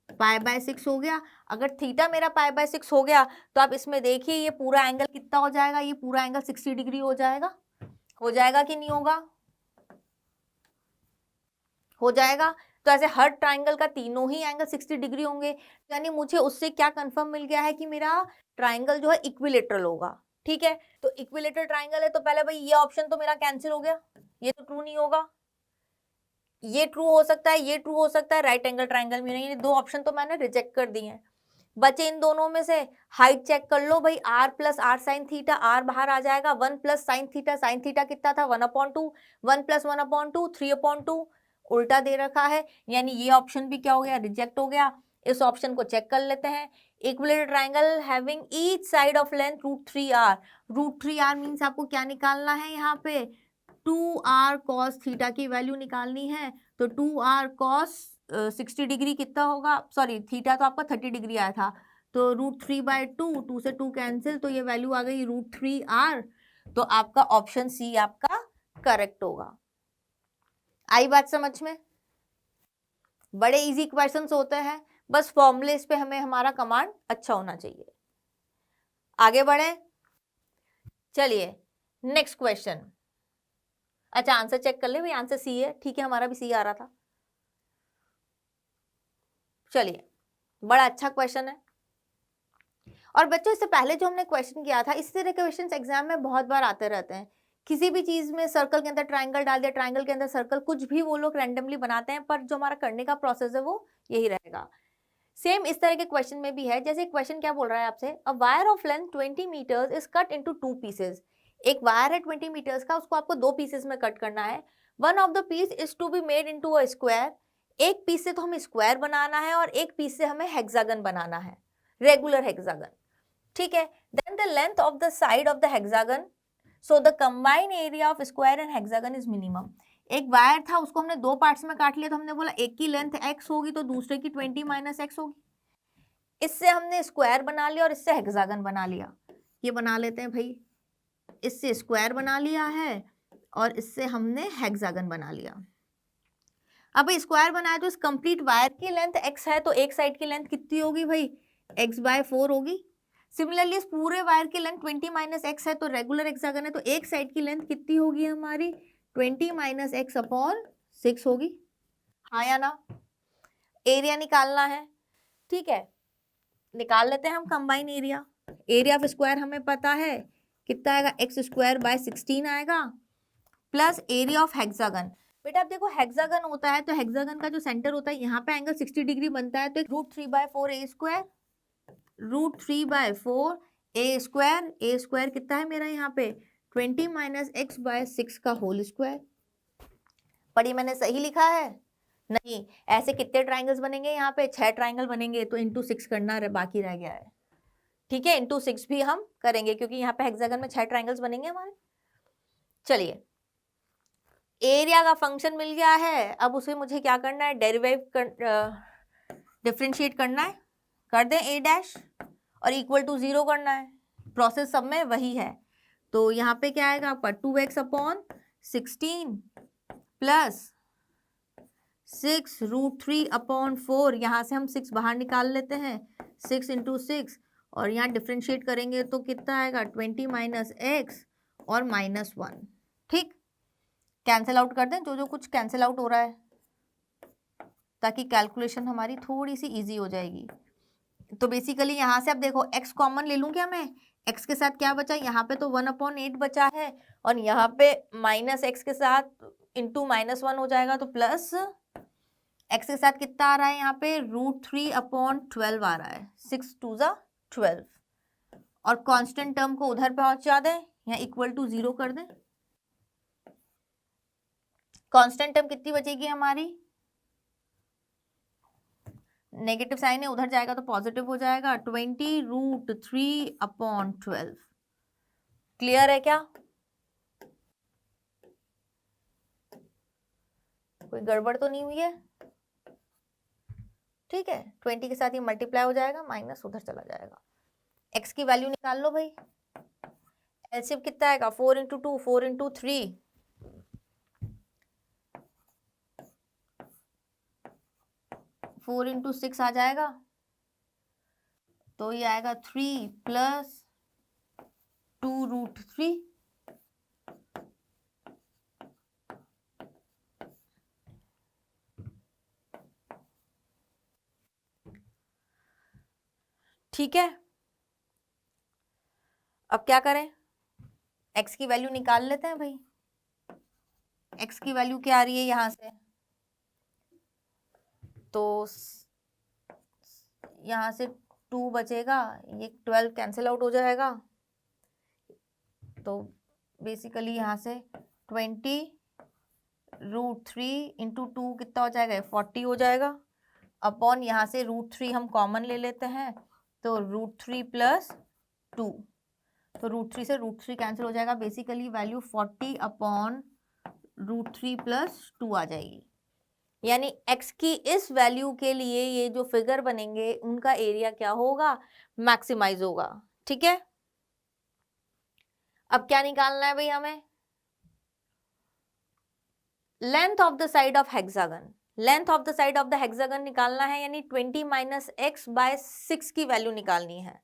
π/6 हो गया। अगर थीटा मेरा π/6 हो गया तो आप इसमें देखिए ये पूरा एंगल कितना हो जाएगा, ये पूरा एंगल 60 डिग्री हो जाएगा। हो जाएगा कि नहीं होगा, हो जाएगा। तो ऐसे हर ट्राइंगल का तीनों ही एंगल 60 डिग्री होंगे, यानी मुझे उससे क्या कंफर्म मिल गया है कि मेरा ट्राइंगल जो है इक्विलेटरल होगा। ठीक है, तो इक्विलेटरल ट्राइंगल है तो पहले भाई ये ऑप्शन तो मेरा कैंसिल हो गया, ये तो ट्रू नहीं होगा। ये ट्रू हो सकता है, ये ट्रू हो सकता है, राइट एंगल ट्राइंगल में नहीं, ये दो ऑप्शन तो मैंने रिजेक्ट कर दिए हैं। बचे इन दोनों में से, हाइट चेक कर लो भाई, r plus R sine theta, r बाहर आ जाएगा, 1 प्लस साइन थीटा कितना था 1/2, 1 प्लस 1/2 3/2, उल्टा दे रखा है, यानी ये ऑप्शन भी क्या हो गया, रिजेक्ट हो गया। इस ऑप्शन को चेक कर लेते हैं। Equilateral triangle having each side of length √3r, √3r means आपको क्या निकालना है, यहाँ पे 2r cos थीटा की वैल्यू निकालनी है। तो 2r cos 60 डिग्री कितना होगा, सॉरी थीटा तो आपका 30 डिग्री आया था, तो √3/2, 2 से 2 कैंसिल, तो ये वैल्यू आ गई √3r। तो आपका ऑप्शन सी आपका करेक्ट होगा। आई बात समझ में? बड़े इजी क्वेश्चंस होते हैं, बस फॉर्मूलेस पे हमें हमारा कमांड अच्छा होना चाहिए। आगे बढ़े, चलिए नेक्स्ट क्वेश्चन। अच्छा आंसर चेक कर ले भाई, आंसर सी है, ठीक है, हमारा भी सी आ रहा था। चलिए, बड़ा अच्छा क्वेश्चन है। और बच्चों इससे पहले जो हमने क्वेश्चन किया था, इसी तरह के क्वेश्चन एग्जाम में बहुत बार आते रहते हैं। किसी भी चीज में सर्कल के अंदर ट्राइंगल डाल दिया, ट्राइंगल के अंदर सर्कल, कुछ भी वो लोग रैंडमली बनाते हैं, पर जो हमारा करने का प्रोसेस है वो यही रहेगा। सेम इस तरह के क्वेश्चन में भी है। जैसे क्वेश्चन क्या बोल रहा है आपसे, a wire of length 20 meters is cut into 2 pieces. एक वायर है 20 मीटर्स का, उसको आपको 2 पीसेस में कट करना है। One of the piece is to be made into a square. एक पीस से तो हमें स्क्वायर बनाना है और एक पीस से हमें हेक्सागन बनाना है, रेगुलर हेक्सागन। ठीक है, then the length of the side of the hexagon, so the combined area of square and hexagon is minimum. एक वायर था, उसको हमने 2 पार्ट्स में काट लिया, तो हमने बोला एक की लेंथ x होगी तो दूसरे की 20 माइनस x होगी। इससे हमने स्क्वायर बना लिया और इससे हेक्सागन बना लिया। ये बना लेते हैं भाई, इससे स्क्वायर बना लिया है और इससे हमने हेक्सागन बना लिया। अब स्क्वायर बनाया तो इस कंप्लीट वायर की लेंथ x है, तो एक साइड की लेंथ कितनी होगी भाई, x/4 होगी। सिमिलरली इस पूरे वायर की लेंथ 20 माइनस एक्स है, तो रेगुलर हेक्सागन है, तो एक साइड की लेंथ कितनी होगी हमारी 20 माइनस एक्स अपॉन 6 होगी, हाँ या ना। एरिया निकालना है, ठीक है, निकाल लेते हैं हम combine area. Area of square हमें पता है कितना आएगा, एक्स स्क्वायर बाय 16 आएगा, प्लस एरिया ऑफ हेक्सागन। बेटा आप देखो हेक्सागन होता है तो हेक्सागन का जो सेंटर होता है यहाँ पे एंगल 60 डिग्री बनता है, तो एक √3/4 ए स्क्वायर, √3/4 ए स्क्वायर, ए स्क्वायर कितना है मेरा यहाँ पे 20 माइनस एक्स बाय 6 का होल स्क्वायर। पढ़ी मैंने सही लिखा है? नहीं, ऐसे कितने ट्राइंगल्स बनेंगे यहाँ पे 6 ट्राइंगल बनेंगे, तो इंटू 6 करना बाकी रह गया है, ठीक है, इंटू 6 भी हम करेंगे क्योंकि यहाँ पे हेक्सागन में 6 ट्राइंगल्स बनेंगे हमारे। चलिए एरिया का फंक्शन मिल गया है, अब उसे मुझे क्या करना है, डिफरेंशिएट करना है, कर दें a डैश और इक्वल टू 0 करना है, प्रोसेस सब में वही है। तो यहाँ पे क्या आएगा आपका 2x अपॉन 16 प्लस 6 √3 अपॉन 4, यहाँ से हम 6 बाहर निकाल लेते हैं, 6 इंटू 6, और यहाँ डिफ्रेंशिएट करेंगे तो कितना आएगा 20 माइनस एक्स और -1, ठीक, कैंसिल आउट कर दें जो जो कुछ कैंसिल आउट हो रहा है, ताकि कैलकुलेशन हमारी थोड़ी सी इजी हो जाएगी। तो बेसिकली यहाँ से अब देखो x कॉमन ले लूँ क्या मैं, x के साथ क्या बचा, यहाँ पे तो 1/8 बचा है, और यहाँ पे माइनस एक्स के साथ इंटू -1 हो जाएगा, तो प्लस x के साथ कितना आ रहा है यहाँ पे √3/12 आ रहा है, 6 2 ज़ा 12, और कांस्टेंट टर्म को उधर पहुंचा दें, यहाँ इक्वल टू 0 कर दें। कांस्टेंट टर्म कितनी बचेगी हमारी, नेगेटिव साइन है उधर जाएगा तो पॉजिटिव हो जाएगा, 20 √3/12। क्लियर है क्या, कोई गड़बड़ तो नहीं हुई है? ठीक है, 20 के साथ ये मल्टीप्लाई हो जाएगा, माइनस उधर चला जाएगा। x की वैल्यू निकाल लो भाई, एलसीएम कितना आएगा 4 इंटू 2 4 इंटू 3, 4 इंटू 6 आ जाएगा, तो ये आएगा 3 प्लस 2√3, ठीक है। अब क्या करें, x की वैल्यू निकाल लेते हैं भाई। x की वैल्यू क्या आ रही है यहाँ से, तो यहाँ से 2 बचेगा, ये 12 कैंसिल आउट हो जाएगा, तो बेसिकली यहाँ से 20 √3 इंटू 2 कितना हो जाएगा 40 हो जाएगा, अपॉन यहाँ से √3 हम कॉमन ले लेते हैं, तो √3 प्लस 2, तो √3 से √3 कैंसिल हो जाएगा, बेसिकली वैल्यू 40 अपॉन √3 प्लस 2 आ जाएगी। यानी x की इस वैल्यू के लिए ये जो फिगर बनेंगे उनका एरिया क्या होगा, मैक्सिमाइज होगा, ठीक है। अब क्या निकालना है भाई हमें, length of the side of hexagon, length of the side of the hexagon निकालना है, यानी 20 माइनस एक्स बाय 6 की वैल्यू निकालनी है,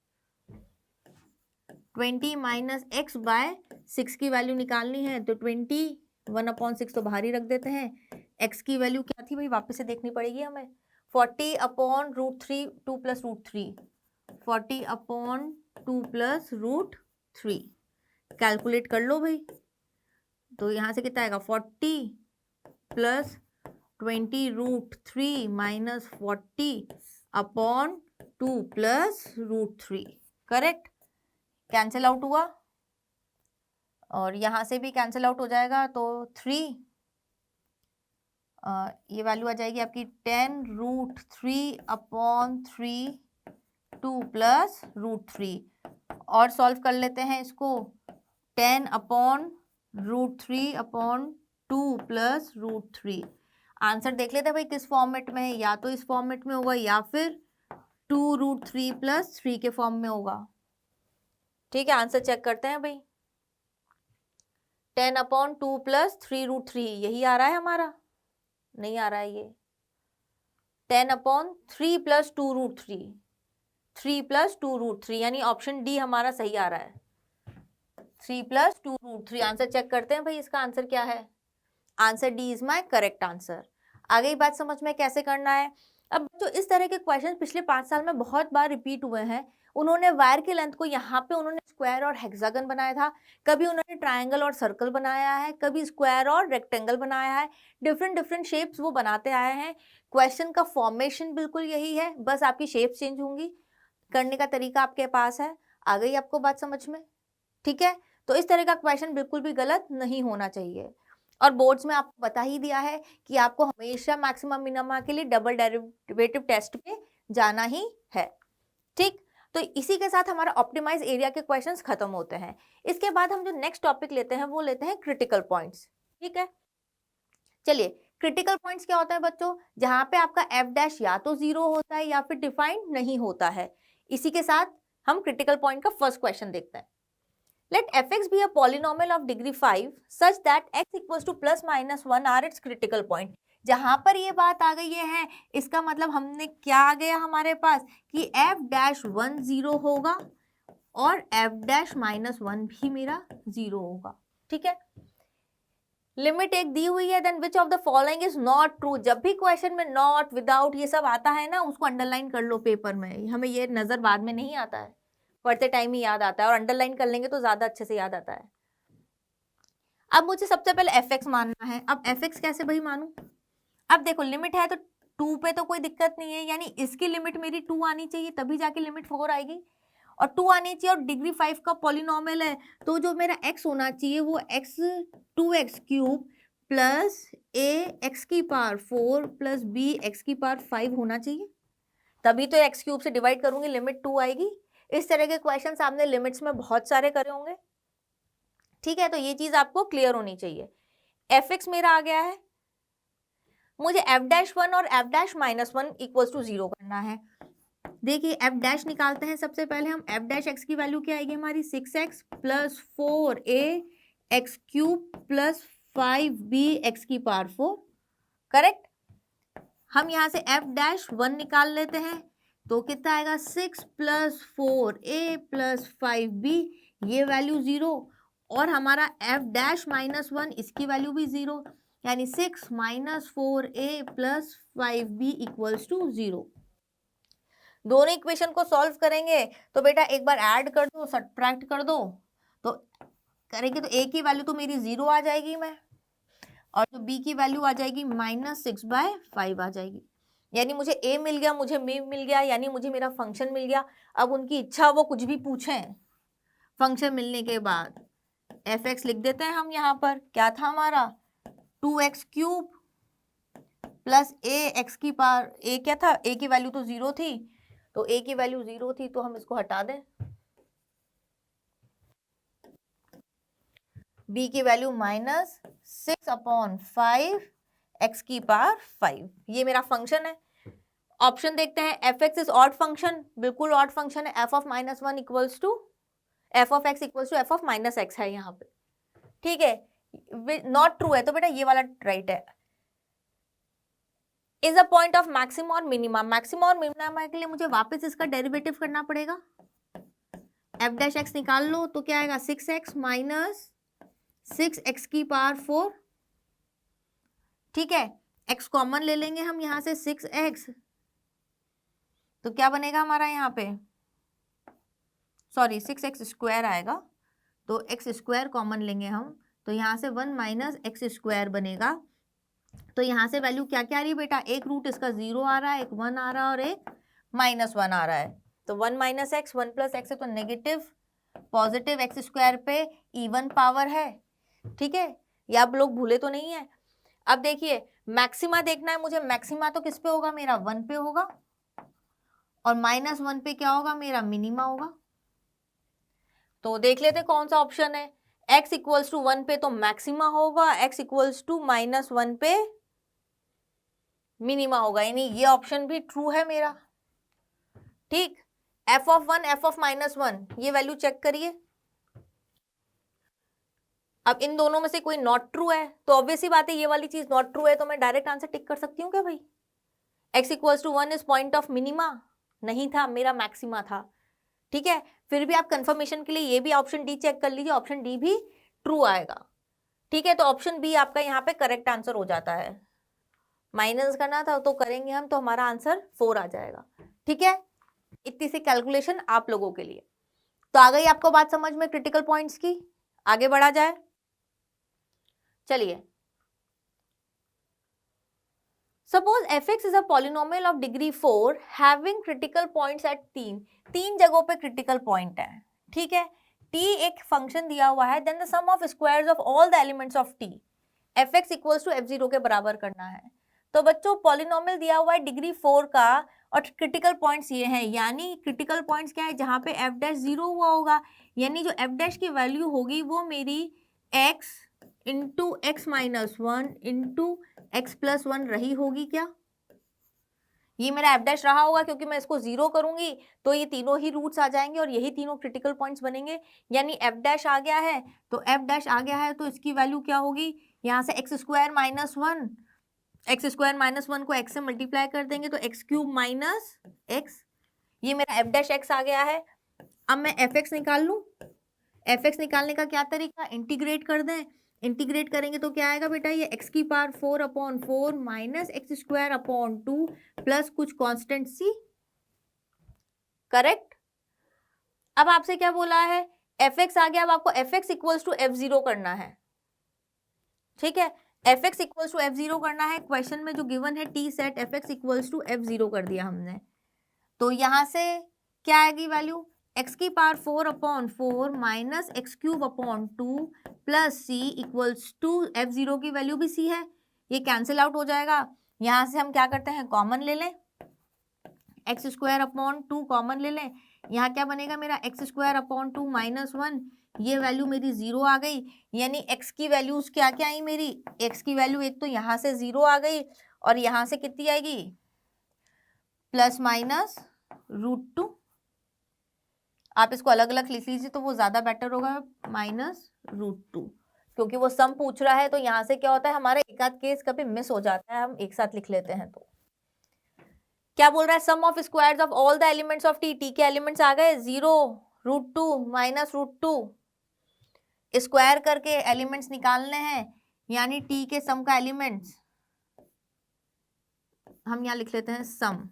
20 माइनस एक्स बाय 6 की वैल्यू निकालनी है, तो 20 1/6 तो बाहर ही रख देते हैं, x की वैल्यू क्या थी भाई वापस से देखनी पड़ेगी हमें, 40 upon √3 2 plus √3, 40 upon 2 plus √3, calculate कर लो भाई, तो यहाँ से कितना आएगा 40 plus 20 √3 minus 40 upon 2 plus √3, correct, cancel out हुआ, और यहाँ से भी कैंसिल आउट हो जाएगा, तो 3 ये वैल्यू आ जाएगी आपकी 10 √3 अपॉन 3 2 प्लस √3, और सॉल्व कर लेते हैं इसको, 10 अपॉन √3 अपॉन 2 प्लस √3, आंसर देख लेते हैं भाई किस फॉर्मेट में है, या तो इस फॉर्मेट में होगा या फिर 2 √3 प्लस 3 के फॉर्म में होगा, ठीक है। आंसर चेक करते हैं भाई, 10 अपॉन 2 प्लस 3 √3 यही आ रहा है हमारा, नहीं आ रहा है ये, 10 अपॉन 3 प्लस 2 √3, 3 + 2√3, यानी ऑप्शन डी हमारा सही आ रहा है। 3 + 2√3 आंसर चेक करते हैं भाई, इसका आंसर क्या है? Answer D is my correct answer. आ गई बात समझ में कैसे करना है? अब जो इस तरह के क्वेश्चन पिछले 5 साल में बहुत बार रिपीट हुए हैं, उन्होंने वायर की लेंथ को यहाँ पे उन्होंने स्क्वायर और हेक्सागन बनाया था, कभी उन्होंने ट्रायंगल और सर्कल बनाया है, कभी स्क्वायर और रेक्टेंगल बनाया है, डिफरेंट डिफरेंट शेप्स वो बनाते आए हैं। क्वेश्चन का फॉर्मेशन बिल्कुल यही है, बस आपकी शेप्स चेंज होंगी, करने का तरीका आपके पास है। आ गई आपको बात समझ में? ठीक है, तो इस तरह का क्वेश्चन बिल्कुल भी गलत नहीं होना चाहिए। और बोर्ड्स में आपको बता ही दिया है कि आपको हमेशा मैक्सिमम मिनिमा के लिए डबल डेरिवेटिव टेस्ट पे जाना ही है। ठीक, तो इसी के साथ हमारा ऑप्टिमाइज एरिया के क्वेश्चंस खत्म होते हैं। इसके बाद हम जो नेक्स्ट टॉपिक लेते हैं वो लेते हैं क्रिटिकल पॉइंट्स। ठीक है, चलिए क्रिटिकल पॉइंट्स क्या होता है बच्चों? जहां पे आपका एफ डैश या तो 0 होता है या फिर डिफाइंड नहीं होता है। इसी के साथ हम क्रिटिकल पॉइंट का फर्स्ट क्वेश्चन देखते हैं। Let fx be a polynomial of degree 5 such that x equals to ±1 are its critical point। जहां पर ये बात आ गई है, इसका मतलब हमने क्या आ गया हमारे पास कि f डैश 1 0 होगा और f डैश -1 भी मेरा 0 होगा। ठीक है, लिमिट एक दी हुई है, then which of the following is not true. जब भी क्वेश्चन में नॉट, विदाउट ये सब आता है ना, उसको अंडरलाइन कर लो पेपर में, हमें ये नजर बाद में नहीं आता है, पढ़ते टाइम ही याद आता है, और अंडरलाइन कर लेंगे तो ज्यादा अच्छे से याद आता है। अब मुझे सबसे पहले fx मानना है। अब fx कैसे भाई मानूं? अब देखो लिमिट है तो 2 पे तो कोई दिक्कत नहीं है, यानी इसकी लिमिट मेरी 2 आनी चाहिए, तभी जाके लिमिट 4 आएगी, और 2 आनी चाहिए, और डिग्री 5 का पॉलिनोमियल है तो जो मेरा x होना चाहिए वो x 2x³ plus a x⁴ plus b x⁵ होना चाहिए, तभी तो x³ से डिवाइड करूंगी, लिमिट 2 आएगी। इस तरह के क्वेश्चन आपने लिमिट्स में बहुत सारे करे होंगे। ठीक है, तो ये चीज आपको क्लियर होनी चाहिए। fx मेरा आ गया है, मुझे f डैश 1 और f डैश -1 इक्वल्स टू 0 करना है। देखिए f डैश निकालते हैं, सबसे पहले हम f डैश x की वैल्यू क्या आएगी हमारी 6x plus 4a x³ plus 5b x⁴। Correct. हम यहाँ से f डैश 1 निकाल लेते हैं, तो कितना आएगा 6 प्लस 4a प्लस 5b, ये वैल्यू 0, और हमारा f डैश -1 इसकी वैल्यू भी 0, यानी 6 - 4a plus 5b equals to 0। दोनों इक्वेशन को सॉल्व करेंगे तो बेटा एक बार ऐड कर दो, सब्ट्रैक्ट कर दो, तो करेंगे तो a की वैल्यू तो मेरी 0 आ जाएगी मैं, और जो b की वैल्यू आ जाएगी -6/5 आ जाएगी, यानी मुझे a मिल गया, मुझे b मिल गया, यानी मुझे मेरा फंक्शन मिल गया। अब उनकी इच्छा वो कुछ भी पूछें, फंक्शन मिलने के बाद fx लिख देते हैं हम यहाँ पर, क्या था हमारा 2x³ प्लस a क्या था, a की वैल्यू तो 0 थी, तो a की वैल्यू 0 थी तो हम इसको हटा दें, b की वैल्यू -6/5 x⁵, ये मेरा फंक्शन है। ऑप्शन देखते हैं, fx इज ऑड फंक्शन, बिल्कुल ऑड फंक्शन है, f of -1 equals to f of x equals to f of -x है यहाँ पे। ठीक है, नॉट ट्रू है तो बेटा ये वाला राइट है। Is a point of maximum और मिनिमम, मैक्सिमम और मिनिमम के लिए मुझे वापस इसका डेरिवेटिव करना पड़ेगा। f डैश x निकाल लो तो क्या आएगा 6x माइनस 6x⁴। ठीक है, x कॉमन ले लेंगे हम यहाँ से 6x, तो क्या बनेगा हमारा यहाँ पे, सॉरी 6x² आएगा, तो x² कॉमन लेंगे हम, तो यहाँ से 1 - x² बनेगा। तो यहाँ से वैल्यू क्या क्या आ रही है बेटा, एक रूट इसका 0 आ रहा है, एक 1 आ रहा है और एक -1 आ रहा है, तो 1 - x 1 + x है तो नेगेटिव, पॉजिटिव x² पे इवन पावर है। ठीक है, ये आप लोग भूले तो नहीं है। अब देखिए मैक्सिमा देखना है मुझे, मैक्सिमा तो किस पे होगा मेरा 1 पे होगा, और -1 पे क्या होगा मेरा मिनिमा होगा। तो देख लेते कौन सा ऑप्शन है, x इक्वल्स टू 1 पे तो मैक्सिमा होगा, x इक्वल्स टू -1 पे मिनिमा होगा, यानी ये ऑप्शन भी ट्रू है मेरा। ठीक, f ऑफ 1 f ऑफ -1 ये वैल्यू चेक करिए। अब इन दोनों में से कोई नॉट ट्रू है तो ऑब्वियस ही बात है ये वाली चीज नॉट ट्रू है, तो मैं डायरेक्ट आंसर टिक कर सकती हूँ क्या भाई, x equals to 1 is point of minima, नहीं था, मेरा मैक्सिमा था। ठीक है, फिर भी आप कंफर्मेशन के लिए ये भी ऑप्शन डी चेक कर लीजिए, ऑप्शन डी भी ट्रू आएगा। ठीक है, तो ऑप्शन बी आपका यहाँ पे करेक्ट आंसर हो जाता है। माइनस करना था तो करेंगे हम, तो हमारा आंसर 4 आ जाएगा। ठीक है, इतनी सी कैलकुलेशन आप लोगों के लिए। तो आ गई आपको बात समझ में क्रिटिकल पॉइंट्स की। आगे बढ़ा जाए, चलिए। Suppose fx is a polynomial of degree 4 having critical points at तीन जगहों पे क्रिटिकल पॉइंट है। ठीक है, t एक फंक्शन दिया हुआ है, then the sum of squares of all the elements of t fx equals to f0 के बराबर करना है। तो बच्चों पॉलिनोमियल दिया हुआ है डिग्री 4 का, और क्रिटिकल पॉइंट्स ये हैं, यानी क्रिटिकल पॉइंट्स क्या है, जहां पे f डैश 0 हुआ होगा, यानी जो f डैश की वैल्यू होगी वो मेरी x into x minus 1 into x plus 1 रही होगी। क्या ये मेरा f डैश रहा होगा, क्योंकि मैं इसको 0 करूंगी तो ये तीनों ही रूट्स आ जाएंगे और यही तीनों क्रिटिकल पॉइंट्स बनेंगे। यानी f डैश आ गया है, तो f डैश आ गया है तो इसकी वैल्यू क्या होगी, यहाँ से x square minus 1, x square minus 1 को x से मल्टीप्लाई कर देंगे तो एक्स क्यूब माइनस एक्स, ये मेरा f डैश x आ गया है। अब मैं fx निकाल लूं, fx निकालने का क्या तरीका, इंटीग्रेट कर दें। इंटीग्रेट करेंगे तो क्या आएगा बेटा, ये x की power 4/4 minus x square upon 2 plus कुछ कांस्टेंट सी। करेक्ट। अब आपसे क्या बोला है, fx आ गया, अब आपको fx इक्वल्स टू f0 करना है। ठीक है, fx इक्वल्स टू f0 करना है। क्वेश्चन में जो गिवन है t set fx equals to f0 कर दिया हमने, तो यहां से क्या आएगी वैल्यू, x की power 4/4 minus X cube upon 2 plus C equals to f0 की वैल्यू भी c है, ये कैंसिल आउट हो जाएगा। यहां से हम क्या करते हैं, कॉमन ले लें, एक्स स्क्वायर अपॉन 2 कॉमन ले लें, यहाँ क्या बनेगा मेरा एक्स स्क्वायर अपॉन 2 माइनस 1, ये वैल्यू मेरी 0 आ गई। यानी x की वैल्यूज क्या क्या आई मेरी, x की वैल्यू एक तो यहाँ से 0 आ गई और यहाँ से कितनी आएगी, प्लस माइनस √2। आप इसको अलग अलग लिख लीजिए तो वो ज्यादा बेटर होगा, माइनस √2, क्योंकि वो सम पूछ रहा है तो यहाँ से क्या होता है, हमारा एक आध केस कभी मिस हो जाता है, हम एक साथ लिख लेते हैं। तो क्या बोल रहा है, sum of squares of all the elements of t, t के एलिमेंट्स आ गए 0, √2 माइनस √2, स्क्वायर करके एलिमेंट्स निकालने हैं, यानी t के सम का एलिमेंट्स हम यहाँ लिख लेते हैं सम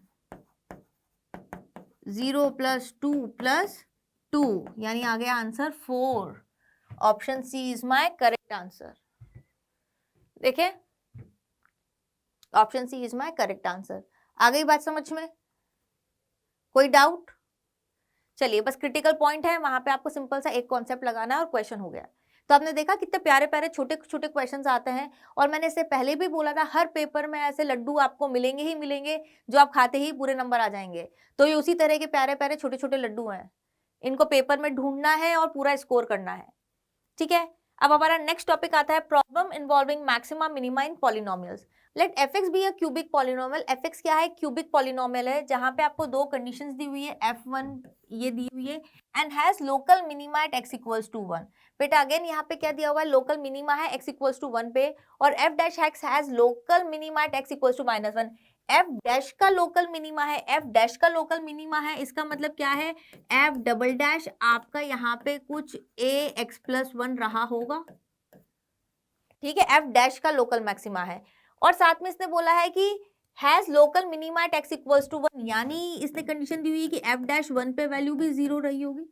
0 प्लस 2 प्लस 2, यानी आ गया answer 4। Option C is my correct answer. देखिए, option C is my correct answer. आ गई बात समझ में, कोई डाउट? चलिए, बस क्रिटिकल पॉइंट है, वहां पे आपको सिंपल सा एक कॉन्सेप्ट लगाना है और क्वेश्चन हो गया। तो आपने देखा कितने प्यारे प्यारे छोटे छोटे क्वेश्चंस आते हैं, और मैंने इससे पहले भी बोला था हर पेपर में ऐसे लड्डू आपको मिलेंगे ही मिलेंगे, जो आप खाते ही पूरे नंबर आ जाएंगे। तो ये उसी तरह के प्यारे प्यारे छोटे छोटे लड्डू हैं, इनको पेपर में ढूंढना है और पूरा स्कोर करना है। ठीक है, अब हमारा नेक्स्ट टॉपिक आता है problem involving maxima minima in polynomials. Let fx be a cubic polynomial. fx क्या है, क्यूबिक पॉलिनोमियल है, जहां पे आपको दो कंडीशंस दी हुई है, f1 ये दी हुई है, and has local minima at x equals to 1। बेटा अगेन यहाँ पे क्या दिया हुआ है, लोकल मिनिमा है x इक्वल्स टू 1 पे, और f dash has local minima at x equals to -1। f dash का लोकल मिनिमा है, f डैश का लोकल मिनिमा है, इसका मतलब क्या है, f डबल डैश आपका यहाँ पे कुछ a x प्लस 1 रहा होगा। ठीक है, f डैश का लोकल मैक्सिमा है, और साथ में इसने बोला है कि has local minima at x equals to 1, यानी इसने कंडीशन दी हुई है कि f डैश 1 पे वैल्यू भी 0 रही होगी।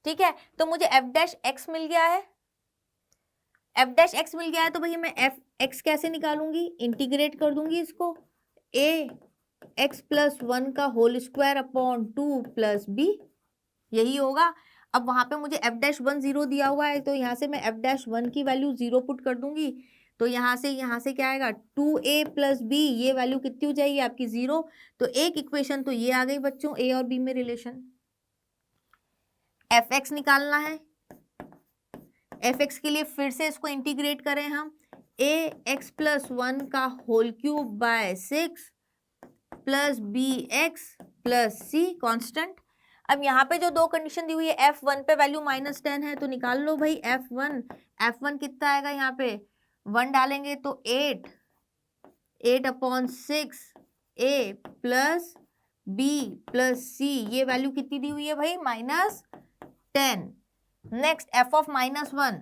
ठीक है, तो मुझे f डैश x मिल गया है, f डैश x मिल गया है, तो भैया मैं f x कैसे निकालूंगी, इंटीग्रेट कर दूंगी इसको, a x प्लस 1 का whole square upon 2 plus b, यही होगा। अब वहां पे मुझे f डैश 1 0 दिया हुआ है, तो यहाँ से मैं f डैश 1 की वैल्यू 0 पुट कर दूंगी, तो यहाँ से क्या आएगा, 2a प्लस b, ये वैल्यू कितनी हो जाएगी आपकी 0। तो एक इक्वेशन तो ये आ गई बच्चों, a और b में रिलेशन। fx निकालना है, fx के लिए फिर से इसको इंटीग्रेट करें हम, ax प्लस 1 का whole cube by 6 plus bx plus c constant. अब यहाँ पे जो दो कंडीशन दी हुई है, f1 पे वैल्यू -10 है, तो निकाल लो भाई f1 कितना आएगा, यहाँ पे 1 डालेंगे तो 8/6 a plus b plus c, ये वैल्यू कितनी दी हुई है भाई, -10। Next f of -1,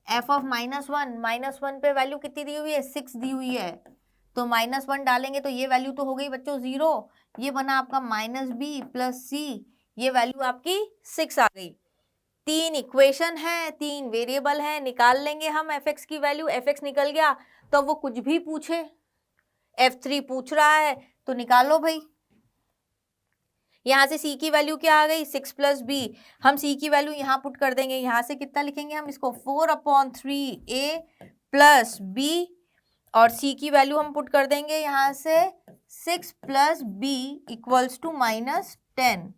f of -1 पे वैल्यू कितनी दी हुई है, 6 दी हुई है, तो -1 डालेंगे तो ये वैल्यू तो हो गई बच्चों 0, ये बना आपका -b प्लस c, ये वैल्यू आपकी 6 आ गई। 3 इक्वेशन है, 3 वेरिएबल है, निकाल लेंगे हम f(x) की वैल्यू। f(x) निकल गया तो वो कुछ भी पूछे, f3 पूछ रहा है तो निकालो भाई। यहाँ से c की वैल्यू क्या आ गई, 6 प्लस b, हम c की वैल्यू यहाँ पुट कर देंगे, यहाँ से कितना लिखेंगे हम इसको, 4/3a प्लस b, और c की वैल्यू हम पुट कर देंगे यहाँ से 6 प्लस b इक्वल्स टू -10,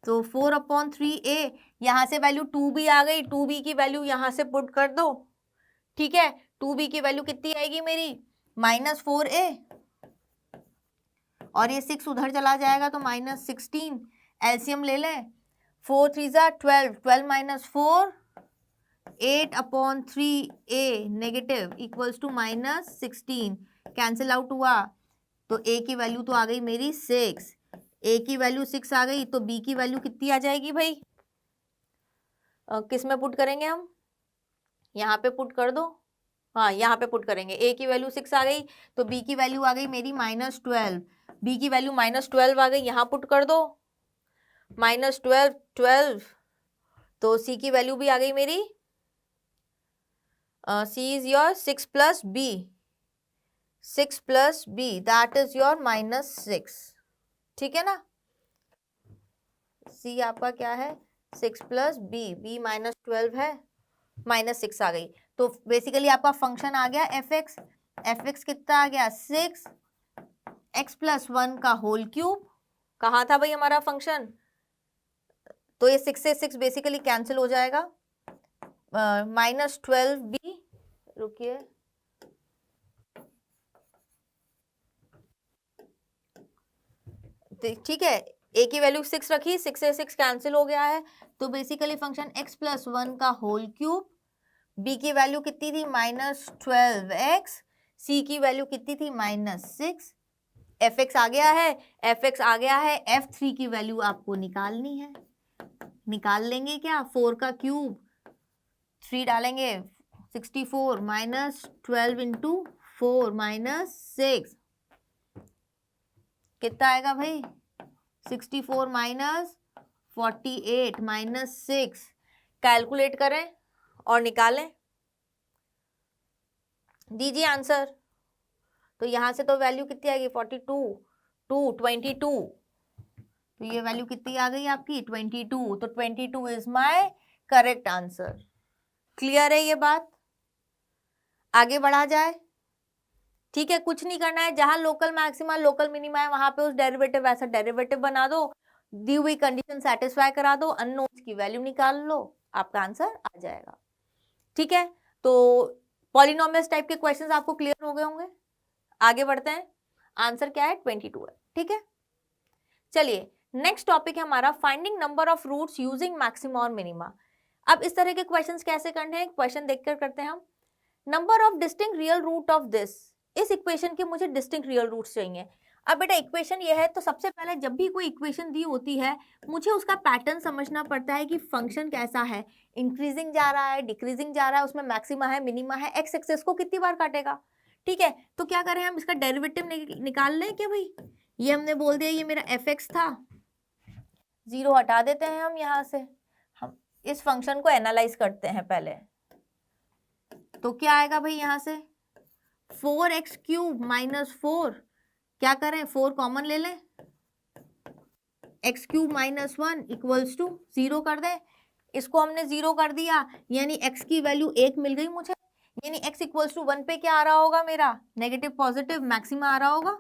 तो 4/3a, यहाँ से वैल्यू 2b आ गई, 2b की वैल्यू यहाँ से पुट कर दो, ठीक है। 2b की वैल्यू कितनी आएगी मेरी, -4a, और ये 6 उधर चला जाएगा तो -16, एलसीएम ले लें, 4 3 जा 12, 12 - 4, 8/3a negative equals to -16, cancel out हुआ तो a की वैल्यू तो आ गई मेरी 6, a की वैल्यू 6 आ गई तो b की वैल्यू कितनी आ जाएगी भाई, किस में पुट करेंगे हम, यहाँ पे पुट कर दो, हाँ यहाँ पे पुट करेंगे, a की वैल्यू 6 आ गई तो b की वैल्यू आ गई मेरी -12, b की वैल्यू -12 आ गई, यहाँ पुट कर दो, -12 12, तो c की वैल्यू भी आ गई मेरी, c is your 6 plus b, 6 plus b that is your -6, ठीक है ना। c आपका क्या है, 6 प्लस b, b -12 है, -6 आ गई, तो बेसिकली आपका फंक्शन आ गया f(x), f(x) कितना आ गया, 6 x प्लस 1 का होल क्यूब, कहाँ था भाई हमारा फंक्शन, तो ये 6 से 6 बेसिकली कैंसिल हो जाएगा, -12b, रुकिए, ठीक है, a की वैल्यू 6 रखी, 6 से 6 कैंसिल हो गया है, तो बेसिकली फंक्शन x प्लस 1 का होल क्यूब, b की वैल्यू कितनी थी, -12x, c की वैल्यू कितनी थी, -6, f(x) आ गया है, f(x) आ गया है, f3 की वैल्यू आपको निकालनी है, निकाल लेंगे क्या, 4 का क्यूब, 3 डालेंगे 64 -12 इंटू 4 -6, कितना आएगा भाई, 64 -48 -6, कैलकुलेट करें और निकालें, दीजिए आंसर। तो यहाँ से तो वैल्यू कितनी आएगी, 42 2 22, तो ये वैल्यू कितनी आ गई आपकी, 22, तो 22 is my correct answer. Clear है ये बात, आगे बढ़ा जाए, ठीक है, कुछ नहीं करना है, जहां लोकल मैक्सिमा लोकल मिनिमा है वहां पे उस डेरिवेटिव वैसा डेरिवेटिव बना दो, दी हुई कंडीशन सेटिस्फाई करा दो, अननोन्स की वैल्यू निकाल लो, आपका आंसर आ जाएगा, ठीक है। तो पॉलिनोमियल्स टाइप के क्वेश्चंस आपको क्लियर हो गए होंगे, आगे बढ़ते हैं, आंसर क्या है, 22 है, ठीक है। चलिए नेक्स्ट टॉपिक है हमारा finding number of roots using maxima और मिनिमा। अब इस तरह के क्वेश्चंस कैसे करने हैं, क्वेश्चन देखकर करते हैं हम। Number of distinct real root of this, इस इक्वेशन के मुझे डिस्टिंक्ट रियल रूट्स चाहिए। अब बेटा इक्वेशन ये है, तो सबसे पहले जब भी कोई इक्वेशन दी होती है मुझे उसका पैटर्न समझना पड़ता है कि फंक्शन कैसा है, इंक्रीजिंग जा रहा है, डिक्रीजिंग जा रहा है, उसमें मैक्सिमा है, मिनिमा है, एक्स एक्सिस को कितनी बार काटेगा, ठीक है। तो क्या करें हम, इसका डेरिवेटिव निकाल लें क्या भाई, ये हमने बोल दिया ये मेरा f(x) था, 0 हटा देते हैं हम यहाँ से, हम इस फंक्शन को एनालाइज करते हैं पहले, तो क्या आएगा भाई यहाँ से, 4x³ -4, क्या करें 4 कॉमन ले लें, x³ -1 इक्वल्स टू 0 कर दें, इसको हमने 0 कर दिया, यानी x की वैल्यू 1 मिल गई मुझे, यानी x इक्वल्स टू 1 पे क्या आ रहा होगा मेरा, नेगेटिव पॉजिटिव मैक्सिमा आ रहा होगा,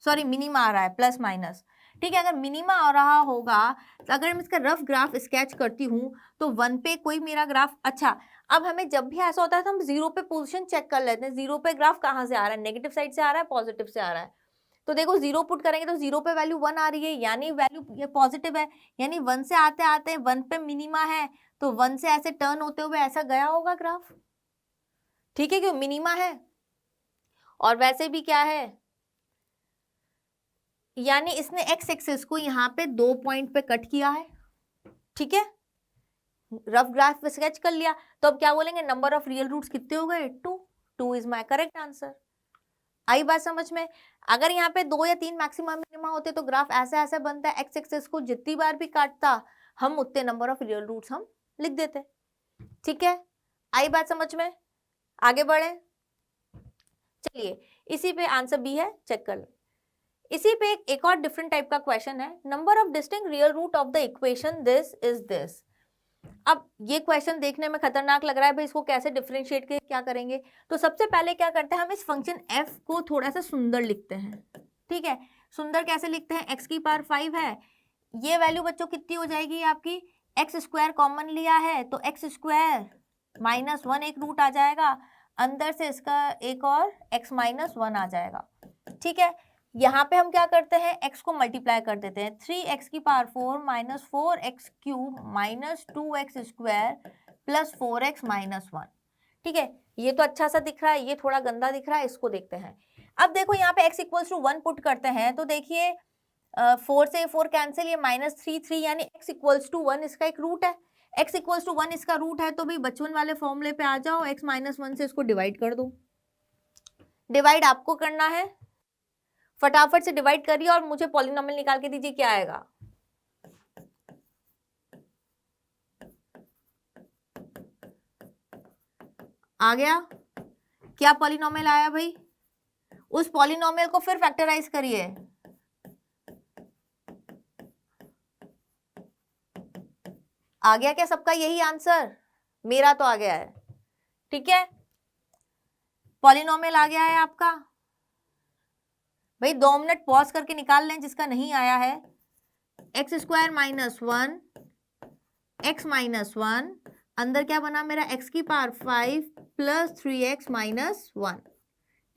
सॉरी मिनिमा आ रहा है, प्लस माइनस, ठीक है। अगर मिनिमा आ रहा होगा तो अगर मैं इसका रफ ग्राफ स्केच करती हूँ तो 1 पे कोई मेरा ग्राफ, अच्छा अब हमें जब भी ऐसा होता है तो हम 0 पे पोजीशन चेक कर लेते हैं, 0 पे ग्राफ कहाँ से आ रहा है, नेगेटिव साइड से आ रहा है, पॉजिटिव से आ रहा है, तो देखो 0 पुट करेंगे तो 0 पे वैल्यू 1 आ रही है, यानी वैल्यू ये पॉजिटिव है, यानी 1 से आते आते 1 पे मिनिमा है, तो 1 से ऐसे टर्न होते हुए ऐसा गया होगा ग्राफ, ठीक है, क्यों मिनिमा है, और वैसे भी क्या है यानी इसने एक्स एक्सिस को यहाँ पे 2 पॉइंट पे कट किया है, ठीक है, रफ ग्राफ पे स्केच कर लिया। तो अब क्या बोलेंगे, नंबर ऑफ रियल रूट्स कितने हो गए, 2। 2 इज माय करेक्ट आंसर। आई बात समझ में? अगर यहाँ पे 2 या 3 मैक्सिमम मिनिमा होते तो ग्राफ ऐसा ऐसा बनता है, एक्स एक्सिस को जितनी बार भी काटता हम उतने नंबर ऑफ रियल रूट्स हम लिख देते। ठीक है, आई बात समझ में? आगे बढ़े, चलिए इसी पे आंसर बी है, चेक कर ले। इसी पे एक और डिफरेंट टाइप का क्वेश्चन है, number of distinct real root of the equation this is this. अब ये क्वेश्चन देखने में खतरनाक लग रहा है भाई, इसको कैसे डिफरेंशिएट के क्या करेंगे? तो सबसे पहले क्या करते हैं, हम इस फंक्शन f को थोड़ा सा सुंदर लिखते हैं। ठीक है, सुंदर कैसे लिखते हैं, x की पावर 5 है, ये वैल्यू बच्चों कितनी हो जाएगी आपकी, एक्स स्क्वायर कॉमन लिया है तो एक्स स्क्वायर -1 एक रूट आ जाएगा, अंदर से इसका एक और x -1 आ जाएगा। ठीक है, यहाँ पे हम क्या करते हैं, x को मल्टीप्लाई कर देते हैं, 3x की power 4 -4x cube -2x square plus 4x -1। ठीक है, ये तो अच्छा सा दिख रहा है, ये थोड़ा गंदा दिख रहा है, इसको देखते हैं। अब देखो यहाँ पे x = 1 पुट करते हैं तो देखिए 4 से 4 कैंसिल, ये -3 यानी x = 1 इसका एक रूट है। x = 1 इसका रूट है तो भाई बचपन वाले फॉर्मूले पे आ जाओ, x -1 से इसको डिवाइड कर दो। डिवाइड आपको करना है, फटाफट से डिवाइड करिए और मुझे पॉलिनोमियल निकाल के दीजिए क्या आएगा। आ गया क्या पॉलिनोमियल आया भाई, उस पॉलिनोमियल को फिर फैक्टराइज करिए। आ गया क्या सबका यही आंसर, मेरा तो आ गया है। ठीक है, पॉलिनोमियल आ गया है आपका भाई, 2 मिनट पॉज करके निकाल लें जिसका नहीं आया है। x² -1 x -1 अंदर क्या बना मेरा, x की पावर 5 प्लस 3x -1।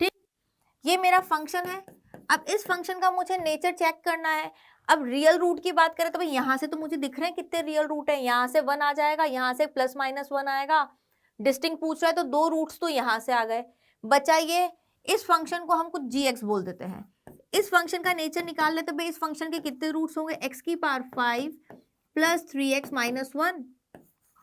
ठीक, ये मेरा फंक्शन है। अब इस फंक्शन का मुझे नेचर चेक करना है। अब रियल रूट की बात करें तो भाई यहाँ से तो मुझे दिख रहे हैं कितने रियल रूट है, यहाँ से 1 आ जाएगा, यहाँ से +-1 आएगा। डिस्टिंक्ट पूछ रहा है तो 2 रूट्स तो यहाँ से आ गए। बचा ये, इस फंक्शन को हम कुछ gx बोल देते हैं। इस फंक्शन का नेचर निकाल लेते भाई, इस फंक्शन के कितने रूट्स होंगे, x की पावर 5 प्लस 3x -1,